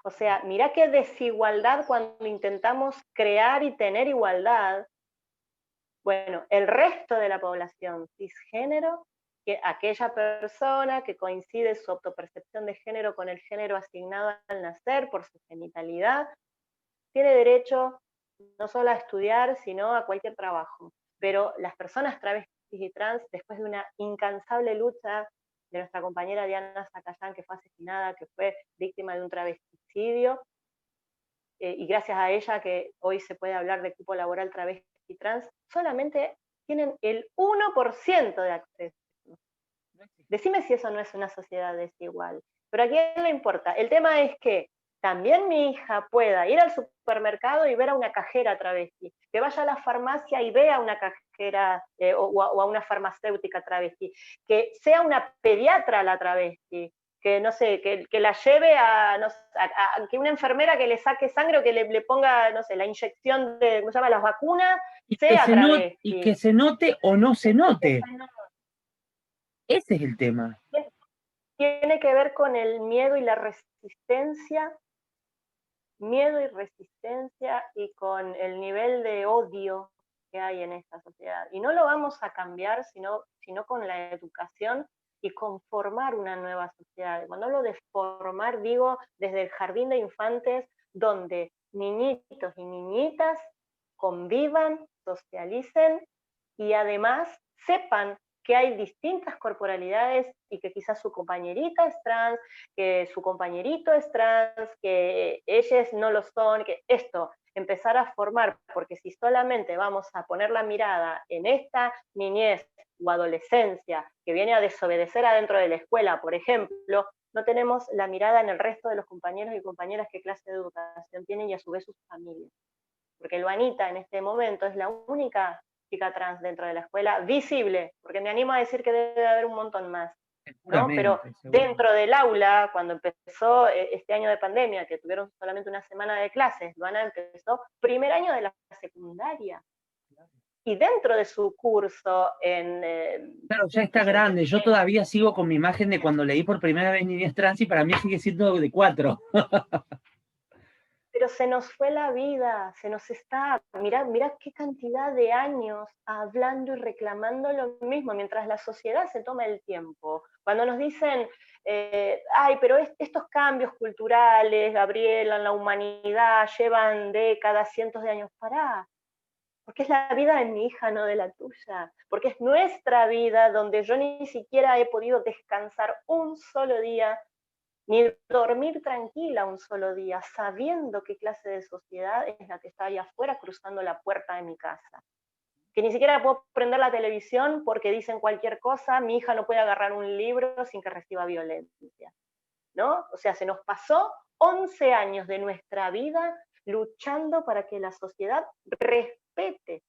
O sea, mirá qué desigualdad cuando intentamos crear y tener igualdad. Bueno, el resto de la población cisgénero, que aquella persona que coincide su autopercepción de género con el género asignado al nacer por su genitalidad, tiene derecho no solo a estudiar, sino a cualquier trabajo. Pero las personas travestis y trans, después de una incansable lucha de nuestra compañera Diana Zacayán, que fue asesinada, que fue víctima de un travesticidio, y gracias a ella que hoy se puede hablar de cupo laboral travesti trans, solamente tienen el 1% de acceso. Decime si eso no es una sociedad desigual. Pero a quién le importa. El tema es que también mi hija pueda ir al supermercado y ver a una cajera travesti, que vaya a la farmacia y vea a una cajera o a una farmacéutica travesti, que sea una pediatra la travesti, que no sé, que la lleve a, no sé, que una enfermera que le saque sangre o que le ponga, no sé, la inyección de, ¿cómo se llama?, las vacunas, sea Y travesti. que se note o no se note. Ese es el tema. Tiene que ver con el miedo y la resistencia, miedo y resistencia y con el nivel de odio que hay en esta sociedad. Y no lo vamos a cambiar sino con la educación y con formar una nueva sociedad. Cuando hablo de formar, digo desde el jardín de infantes, donde niñitos y niñitas convivan, socialicen y además sepan que hay distintas corporalidades y que quizás su compañerita es trans, que su compañerito es trans, que ellos no lo son, que esto, empezar a formar, porque si solamente vamos a poner la mirada en esta niñez o adolescencia que viene a desobedecer adentro de la escuela, por ejemplo, no tenemos la mirada en el resto de los compañeros y compañeras que clase de educación tienen y a su vez sus familias. Porque Luanita en este momento es la única chica trans dentro de la escuela visible, porque me animo a decir que debe haber un montón más, ¿no? Pero dentro del aula, cuando empezó este año de pandemia, que tuvieron solamente una semana de clases, Luana empezó primer año de la secundaria. Y dentro de su curso Claro, ya está grande. Yo todavía sigo con mi imagen de cuando leí por primera vez Niñez Trans y para mí sigue siendo de 4. Pero se nos fue la vida, se nos está, mirá qué cantidad de años hablando y reclamando lo mismo, mientras la sociedad se toma el tiempo. Cuando nos dicen, ay, pero estos cambios culturales, Gabriela, en la humanidad, llevan décadas, cientos de años, pará, porque es la vida de mi hija, no de la tuya, porque es nuestra vida donde yo ni siquiera he podido descansar un solo día ni dormir tranquila un solo día, sabiendo qué clase de sociedad es la que está ahí afuera cruzando la puerta de mi casa. Que ni siquiera puedo prender la televisión porque dicen cualquier cosa, mi hija no puede agarrar un libro sin que reciba violencia, ¿no? O sea, se nos pasó 11 años de nuestra vida luchando para que la sociedad respete.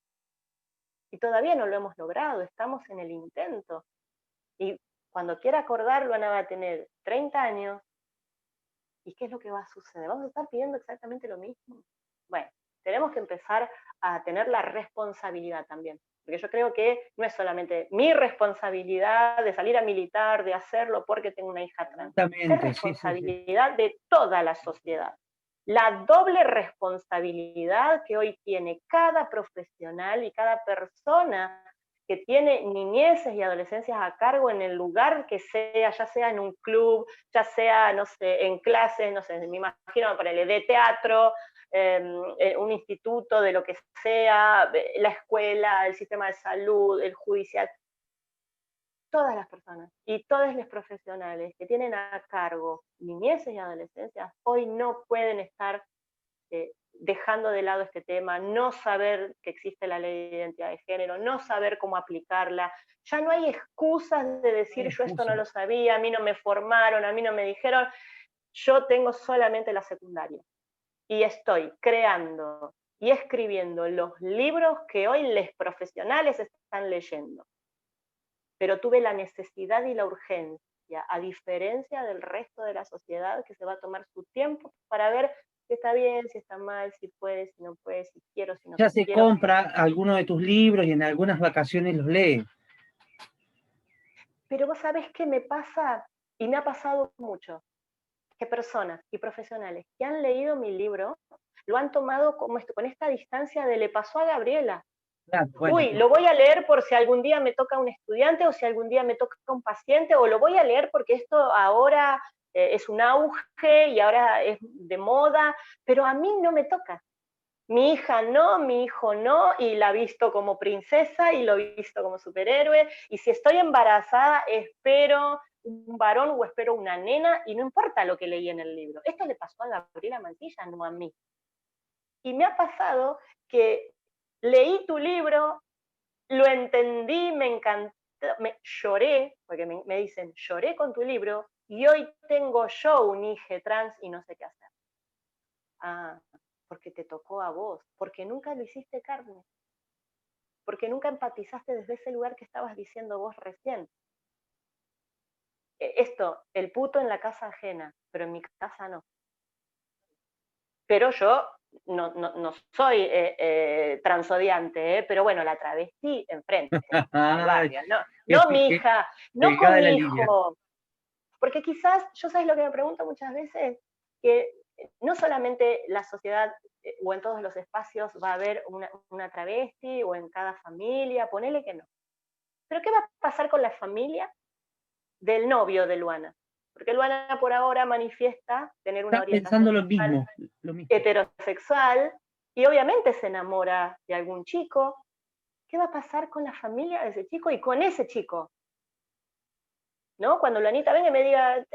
Y todavía no lo hemos logrado, estamos en el intento. Y cuando quiera acordar, Luana va a tener 30 años. ¿Y qué es lo que va a suceder? ¿Vamos a estar pidiendo exactamente lo mismo? Bueno, tenemos que empezar a tener la responsabilidad también. Porque yo creo que no es solamente mi responsabilidad de salir a militar, de hacerlo porque tengo una hija trans. Es responsabilidad de toda la sociedad. La doble responsabilidad que hoy tiene cada profesional y cada persona que tiene niñeces y adolescencias a cargo en el lugar que sea, ya sea en un club, ya sea, no sé, en clases, no sé, me imagino, ponele, de teatro, un instituto, de lo que sea, la escuela, el sistema de salud, el judicial, todas las personas y todos los profesionales que tienen a cargo niñeces y adolescencias hoy no pueden estar dejando de lado este tema, no saber que existe la ley de identidad de género, no saber cómo aplicarla. Ya no hay excusas de decir yo esto no lo sabía, a mí no me formaron, a mí no me dijeron. Yo tengo solamente la secundaria y estoy creando y escribiendo los libros que hoy los profesionales están leyendo. Pero tuve la necesidad y la urgencia, a diferencia del resto de la sociedad que se va a tomar su tiempo para ver si está bien, si está mal, si puede, si no puede, si quiero, si no Ya se quiero. compra alguno de tus libros y en algunas vacaciones los lee. Pero vos sabés qué me pasa, y me ha pasado mucho, que personas y profesionales que han leído mi libro lo han tomado como esto, con esta distancia de le pasó a Gabriela. Claro, bueno, Uy, lo voy a leer por si algún día me toca un estudiante o si algún día me toca un paciente, o lo voy a leer porque esto ahora es un auge y ahora es de moda, pero a mí no me toca. Mi hija no, mi hijo no, y la visto como princesa y lo he visto como superhéroe, y si estoy embarazada espero un varón o espero una nena, y no importa lo que leí en el libro. Esto le pasó a Gabriela Mantilla, no a mí. Y me ha pasado que leí tu libro, lo entendí, me encantó, lloré, porque me dicen, lloré con tu libro, y hoy tengo yo un hijo trans y no sé qué hacer. Ah, porque te tocó a vos, porque nunca lo hiciste carne, porque nunca empatizaste desde ese lugar que estabas diciendo vos recién. Esto, el puto en la casa ajena, pero en mi casa no. Pero yo no soy transodiante, pero bueno, la travesti enfrente, en el Ay, barrio. No, qué, no mi qué hija, no con delgada la mi línea. hijo. Porque quizás, yo sabes lo que me pregunto muchas veces, que no solamente la sociedad o en todos los espacios va a haber una travesti o en cada familia, ponele que no. Pero ¿qué va a pasar con la familia del novio de Luana? Porque Luana por ahora manifiesta tener una Estás orientación pensando sexual lo mismo. heterosexual y obviamente se enamora de algún chico. ¿Qué va a pasar con la familia de ese chico y con ese chico? ¿No? Cuando Luanita venga y me diga,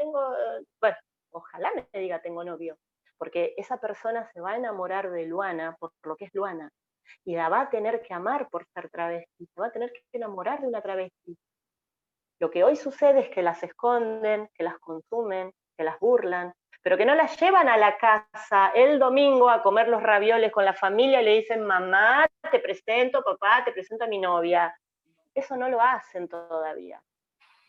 bueno, ojalá me diga tengo novio, porque esa persona se va a enamorar de Luana por lo que es Luana y la va a tener que amar por ser travesti, se va a tener que enamorar de una travesti. Lo que hoy sucede es que las esconden, que las consumen, que las burlan, pero que no las llevan a la casa el domingo a comer los ravioles con la familia y le dicen, mamá, te presento, papá, te presento a mi novia. Eso no lo hacen todavía.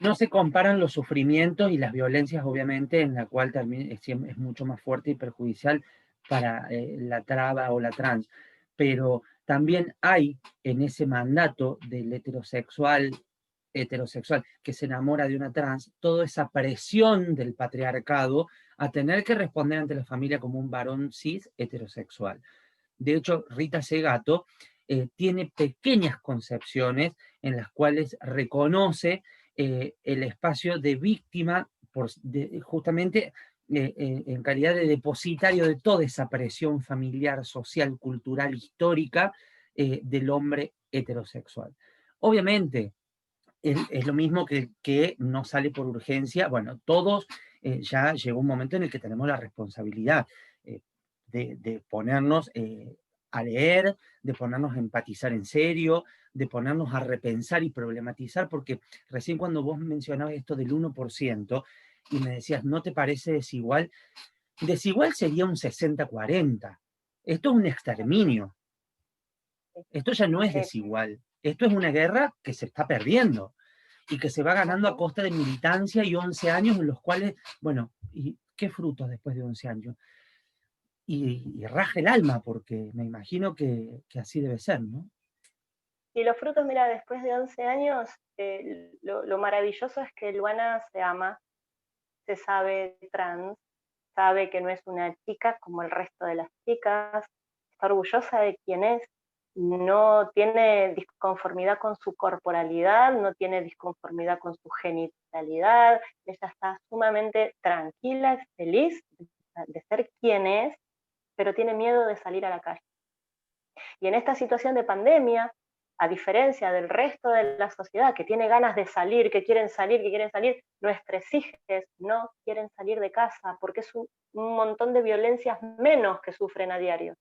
No se comparan los sufrimientos y las violencias, obviamente, en la cual también es mucho más fuerte y perjudicial para la traba o la trans. Pero también hay en ese mandato del heterosexual que se enamora de una trans, toda esa presión del patriarcado a tener que responder ante la familia como un varón cis heterosexual. De hecho, Rita Segato tiene pequeñas concepciones en las cuales reconoce el espacio de víctima justamente en calidad de depositario de toda esa presión familiar, social, cultural, histórica del hombre heterosexual. Obviamente, es lo mismo que no sale por urgencia. Bueno, todos ya llegó un momento en el que tenemos la responsabilidad eh, de ponernos a leer, de ponernos a empatizar en serio, de ponernos a repensar y problematizar, porque recién cuando vos mencionabas esto del 1% y me decías, ¿no te parece desigual? Desigual sería un 60-40. Esto es un exterminio. Esto ya no es desigual. Esto es una guerra que se está perdiendo y que se va ganando a costa de militancia y 11 años en los cuales, bueno, ¿y qué frutos después de 11 años? Y raja el alma, porque me imagino que así debe ser, ¿no? Y los frutos, mira, después de 11 años, lo maravilloso es que Luana se ama, se sabe trans, sabe que no es una chica como el resto de las chicas, está orgullosa de quién es, no tiene disconformidad con su corporalidad, no tiene disconformidad con su genitalidad, ella está sumamente tranquila, feliz de ser quien es, pero tiene miedo de salir a la calle. Y en esta situación de pandemia, a diferencia del resto de la sociedad que tiene ganas de salir, que quieren salir, nuestros hijos no quieren salir de casa porque es un montón de violencias menos que sufren a diario.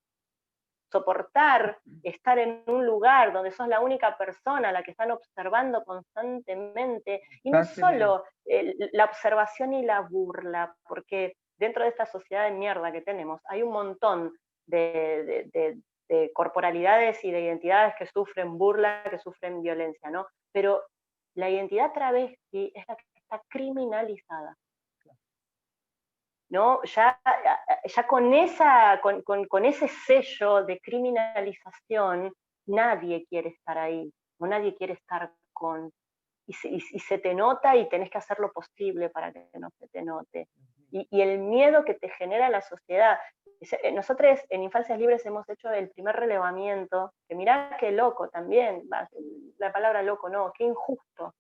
Soportar estar en un lugar donde sos la única persona a la que están observando constantemente, y no solo la observación y la burla, porque dentro de esta sociedad de mierda que tenemos hay un montón de corporalidades y de identidades que sufren burla, que sufren violencia, ¿no? Pero la identidad travesti es la que está criminalizada. ¿No? Ya con ese sello de criminalización, nadie quiere estar ahí, o nadie quiere estar con. Y se te nota y tenés que hacer lo posible para que no se te note. Y el miedo que te genera la sociedad. Nosotros en Infancias Libres hemos hecho el primer relevamiento, que mirá qué loco también, la palabra loco, no, qué injusto,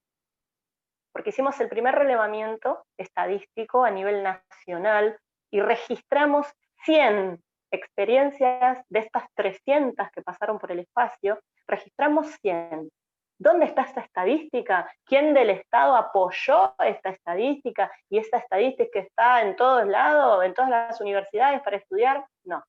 porque hicimos el primer relevamiento estadístico a nivel nacional y registramos 100 experiencias de estas 300 que pasaron por el espacio, registramos 100. ¿Dónde está esta estadística? ¿Quién del Estado apoyó esta estadística? ¿Y esta estadística está en todos lados, en todas las universidades para estudiar? No.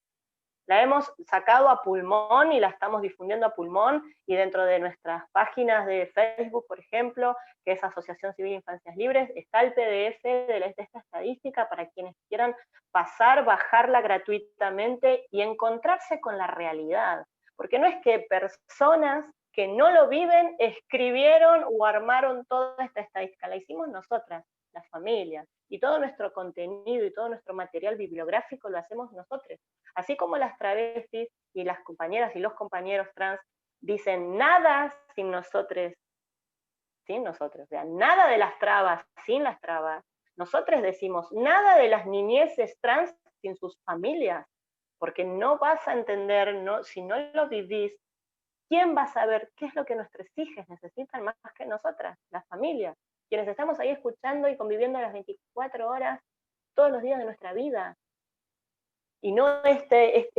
La hemos sacado a pulmón y la estamos difundiendo a pulmón, y dentro de nuestras páginas de Facebook, por ejemplo, que es Asociación Civil Infancias Libres, está el PDF de esta estadística para quienes quieran pasar, bajarla gratuitamente y encontrarse con la realidad. Porque no es que personas que no lo viven escribieron o armaron toda esta estadística, la hicimos nosotras, las familias, y todo nuestro contenido y todo nuestro material bibliográfico lo hacemos nosotros. Así como las travestis y las compañeras y los compañeros trans dicen nada sin nosotros, o sea, nada de las trabas sin las trabas. Nosotros decimos nada de las niñeces trans sin sus familias, porque no vas a entender, no, si no lo vivís, ¿quién va a saber qué es lo que nuestros hijos necesitan más que nosotras, las familias? Quienes estamos ahí escuchando y conviviendo las 24 horas todos los días de nuestra vida. Y no este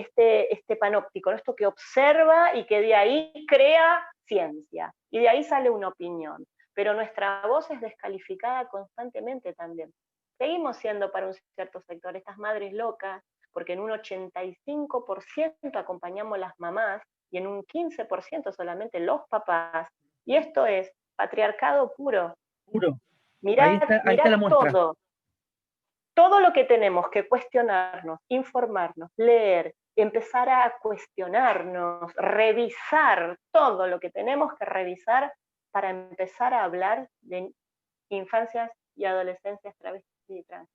panóptico, ¿no? Esto que observa y que de ahí crea ciencia, y de ahí sale una opinión. Pero nuestra voz es descalificada constantemente también. Seguimos siendo para un cierto sector estas madres locas, porque en un 85% acompañamos las mamás y en un 15% solamente los papás. Y esto es patriarcado puro. Puro. Mirad, Ahí está la mirad muestra. todo lo que tenemos que cuestionarnos, informarnos, leer, empezar a cuestionarnos, revisar todo lo que tenemos que revisar para empezar a hablar de infancias y adolescencias travestis y trans.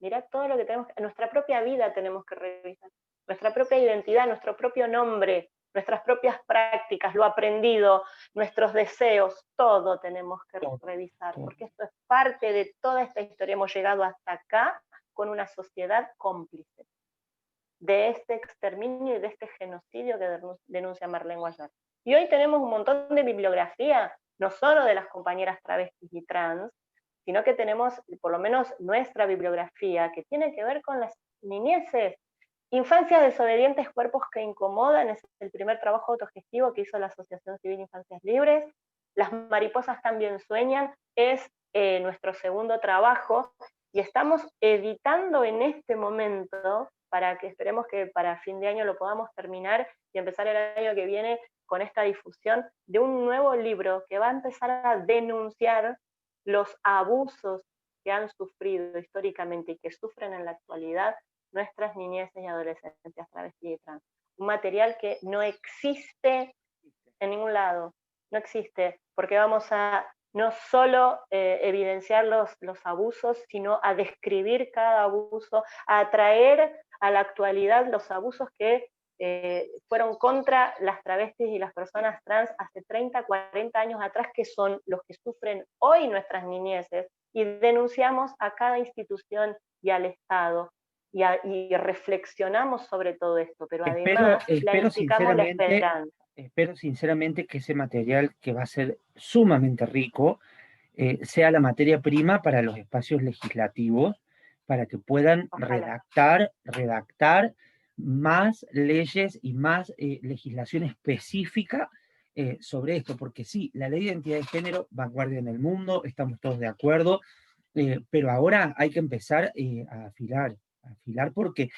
Mirad todo lo que tenemos, nuestra propia vida tenemos que revisar, nuestra propia identidad, nuestro propio nombre, nuestras propias prácticas, lo aprendido, nuestros deseos, todo tenemos que revisar, porque esto es parte de toda esta historia. Hemos llegado hasta acá con una sociedad cómplice de este exterminio y de este genocidio que denuncia Marlene Guayar. Y hoy tenemos un montón de bibliografía, no solo de las compañeras travestis y trans, sino que tenemos por lo menos nuestra bibliografía que tiene que ver con las niñeces. Infancias desobedientes, cuerpos que incomodan, es el primer trabajo autogestivo que hizo la Asociación Civil Infancias Libres. Las mariposas también sueñan, es nuestro segundo trabajo, y estamos editando en este momento, para que esperemos que para fin de año lo podamos terminar y empezar el año que viene con esta difusión de un nuevo libro que va a empezar a denunciar los abusos que han sufrido históricamente y que sufren en la actualidad nuestras niñeces y adolescencias travestis y trans. Un material que no existe en ningún lado, no existe, porque vamos a no solo evidenciar los abusos, sino a describir cada abuso, a traer a la actualidad los abusos que fueron contra las travestis y las personas trans hace 30, 40 años atrás, que son los que sufren hoy nuestras niñeces, y denunciamos a cada institución y al Estado, y reflexionamos sobre todo esto, pero además planificamos la esperanza. Espero sinceramente que ese material, que va a ser sumamente rico, sea la materia prima para los espacios legislativos, para que puedan Ojalá. redactar más leyes y más legislación específica sobre esto, porque sí, la ley de identidad de género, vanguardia en el mundo, estamos todos de acuerdo, pero ahora hay que empezar a afilar porque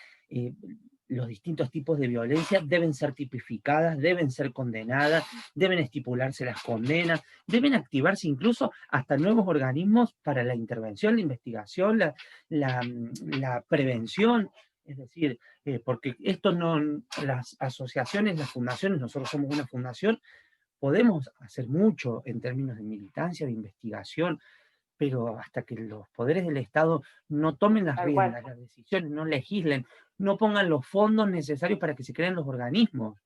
los distintos tipos de violencia deben ser tipificadas, deben ser condenadas, deben estipularse las condenas, deben activarse incluso hasta nuevos organismos para la intervención, la investigación, la prevención. Es decir, porque esto no, las asociaciones, las fundaciones, nosotros somos una fundación, podemos hacer mucho en términos de militancia, de investigación, pero hasta que los poderes del Estado no tomen las riendas, las decisiones, no legislen, no pongan los fondos necesarios para que se creen los organismos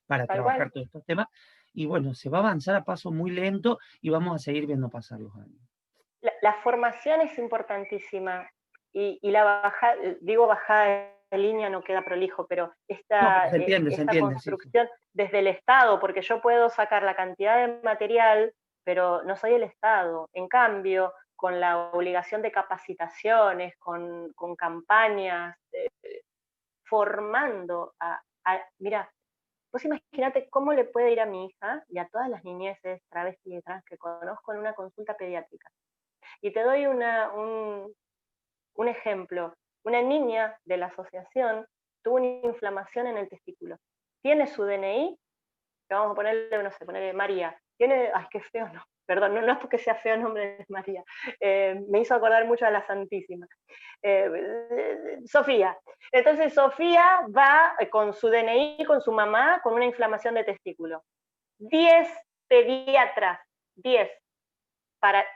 para trabajar todos estos temas, y bueno, se va a avanzar a paso muy lento y vamos a seguir viendo pasar los años. La formación es importantísima, y la bajada, digo bajada de línea, no queda prolijo, pero esta construcción desde el Estado, porque yo puedo sacar la cantidad de material, pero no soy el Estado. En cambio, con la obligación de capacitaciones, con campañas, formando mira, vos imaginate cómo le puede ir a mi hija y a todas las niñeces travestis y trans que conozco en una consulta pediátrica. Y te doy un ejemplo. Una niña de la asociación tuvo una inflamación en el testículo. Tiene su DNI, que vamos a ponerle, no sé, ponerle María. Tiene, ay, qué feo, no, perdón, no es porque sea feo el nombre de María, me hizo acordar mucho a la Santísima. Sofía. Entonces Sofía va con su DNI, con su mamá, con una inflamación de testículo. 10 pediatras, 10.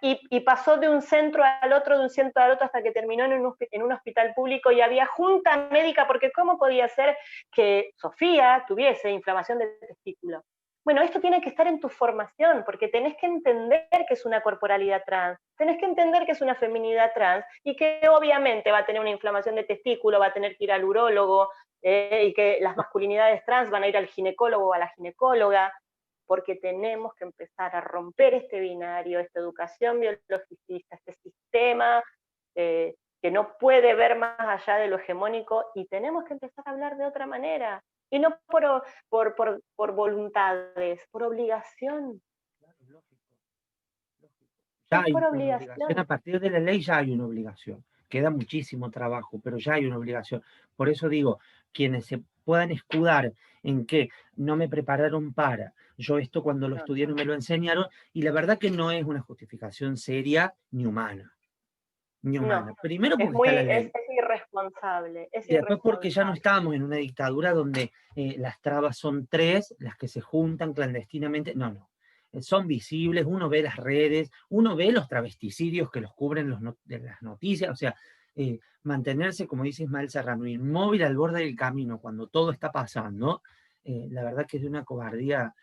Y pasó de un centro al otro, de un centro al otro, hasta que terminó en un hospital público y había junta médica, porque ¿cómo podía ser que Sofía tuviese inflamación de testículo? Bueno, esto tiene que estar en tu formación, porque tenés que entender que es una corporalidad trans, tenés que entender que es una feminidad trans, y que obviamente va a tener una inflamación de testículo, va a tener que ir al urólogo, y que las masculinidades trans van a ir al ginecólogo o a la ginecóloga, porque tenemos que empezar a romper este binario, esta educación biologicista, este sistema que no puede ver más allá de lo hegemónico, y tenemos que empezar a hablar de otra manera, y no por voluntades, por obligación. Claro, lógico, lógico. Ya Es hay por una obligación, a obligación. partir de la ley ya hay una obligación. Queda muchísimo trabajo, pero ya hay una obligación. Por eso digo, quienes se puedan escudar en que no me prepararon para, yo esto cuando lo No, estudié no me lo enseñaron, y la verdad que no es una justificación seria ni humana, ni no. humana. Primero Es porque está muy, la es, ley, es irresponsable, es y después porque ya no irresponsable. estamos en una dictadura donde las trabas son tres, las que se juntan clandestinamente. No, no. Son visibles, uno ve las redes, uno ve los travesticidios que los cubren de las noticias. O sea, mantenerse, como dice Ismael Serrano, inmóvil al borde del camino cuando todo está pasando, la verdad que es de una cobardía,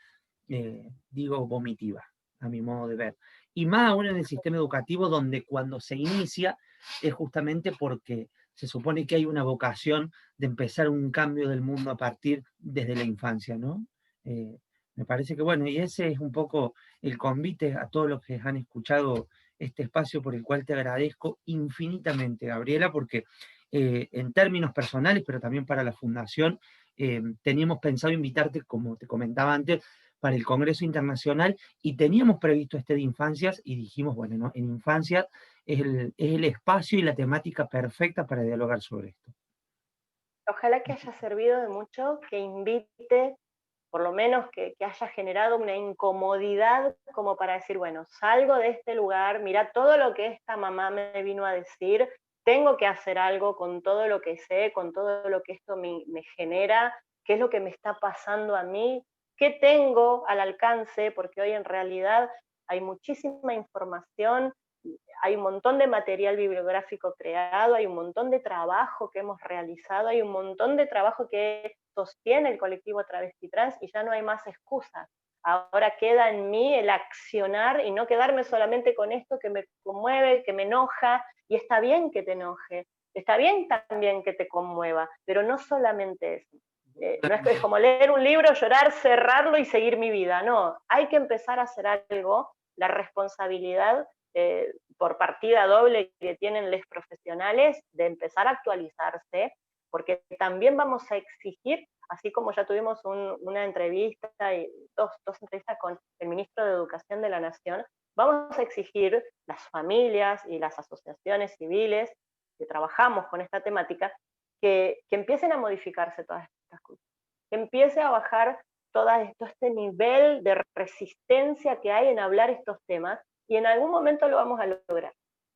digo, vomitiva, a mi modo de ver. Y más aún en el sistema educativo, donde cuando se inicia es justamente porque se supone que hay una vocación de empezar un cambio del mundo a partir desde la infancia, ¿no? Eh, Me parece que, bueno, y ese es un poco el convite a todos los que han escuchado este espacio, por el cual te agradezco infinitamente, Gabriela, porque en términos personales, pero también para la Fundación, teníamos pensado invitarte, como te comentaba antes, para el Congreso Internacional, y teníamos previsto este de infancias y dijimos, bueno, ¿no? En infancias es el espacio y la temática perfecta para dialogar sobre esto. Ojalá que haya servido de mucho, que invite, por lo menos que haya generado una incomodidad como para decir, bueno, salgo de este lugar, mira todo lo que esta mamá me vino a decir, tengo que hacer algo con todo lo que sé, con todo lo que esto me genera, qué es lo que me está pasando a mí, qué tengo al alcance, porque hoy en realidad hay muchísima información, hay un montón de material bibliográfico creado, hay un montón de trabajo que hemos realizado, hay un montón de trabajo que sostiene el colectivo Travesti Trans, y ya no hay más excusas. Ahora queda en mí el accionar y no quedarme solamente con esto que me conmueve, que me enoja, y está bien que te enoje, está bien también que te conmueva, pero no solamente eso. No es como leer un libro, llorar, cerrarlo y seguir mi vida, no, hay que empezar a hacer algo. La responsabilidad por partida doble que tienen los profesionales de empezar a actualizarse, porque también vamos a exigir, así como ya tuvimos una entrevista, y dos entrevistas con el ministro de Educación de la Nación, vamos a exigir las familias y las asociaciones civiles que trabajamos con esta temática, que empiecen a modificarse todas estas cosas, que empiece a bajar todo este nivel de resistencia que hay en hablar estos temas, y en algún momento lo vamos a lograr.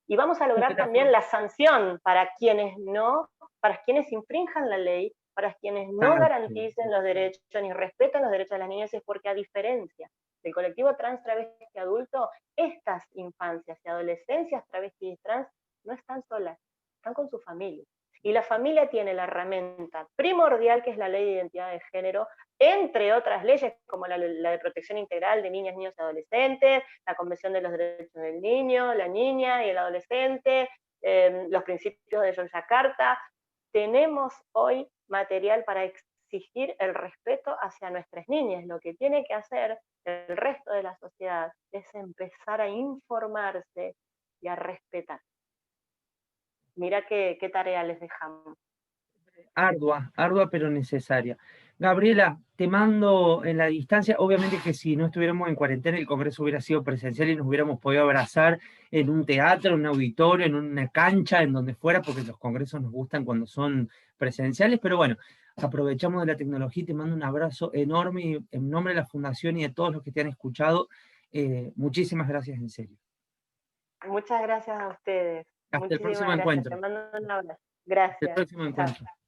Y vamos a lograr también la sanción para quienes no, para quienes infrinjan la ley, para quienes no garanticen los derechos ni respeten los derechos de las niñas, es porque, a diferencia del colectivo trans, travesti, adulto, estas infancias y adolescencias travestis y trans no están solas, están con su familia. Y la familia tiene la herramienta primordial, que es la ley de identidad de género, entre otras leyes como la de protección integral de niñas, niños y adolescentes, la Convención de los Derechos del Niño, la niña y el adolescente, los principios de Yogyakarta. Tenemos hoy material para exigir el respeto hacia nuestras niñas. Lo que tiene que hacer el resto de la sociedad es empezar a informarse y a respetar. Mira qué tarea les dejamos. Ardua, ardua pero necesaria. Gabriela, te mando en la distancia, obviamente que si no estuviéramos en cuarentena el congreso hubiera sido presencial y nos hubiéramos podido abrazar en un teatro, en un auditorio, en una cancha, en donde fuera, porque los congresos nos gustan cuando son presenciales, pero bueno, aprovechamos de la tecnología y te mando un abrazo enorme y en nombre de la Fundación y de todos los que te han escuchado, muchísimas gracias en serio. Muchas gracias a ustedes. Hasta el próximo Muchísimas gracias. Te encuentro. mando un abrazo. Hasta el Gracias. próximo Chao. encuentro.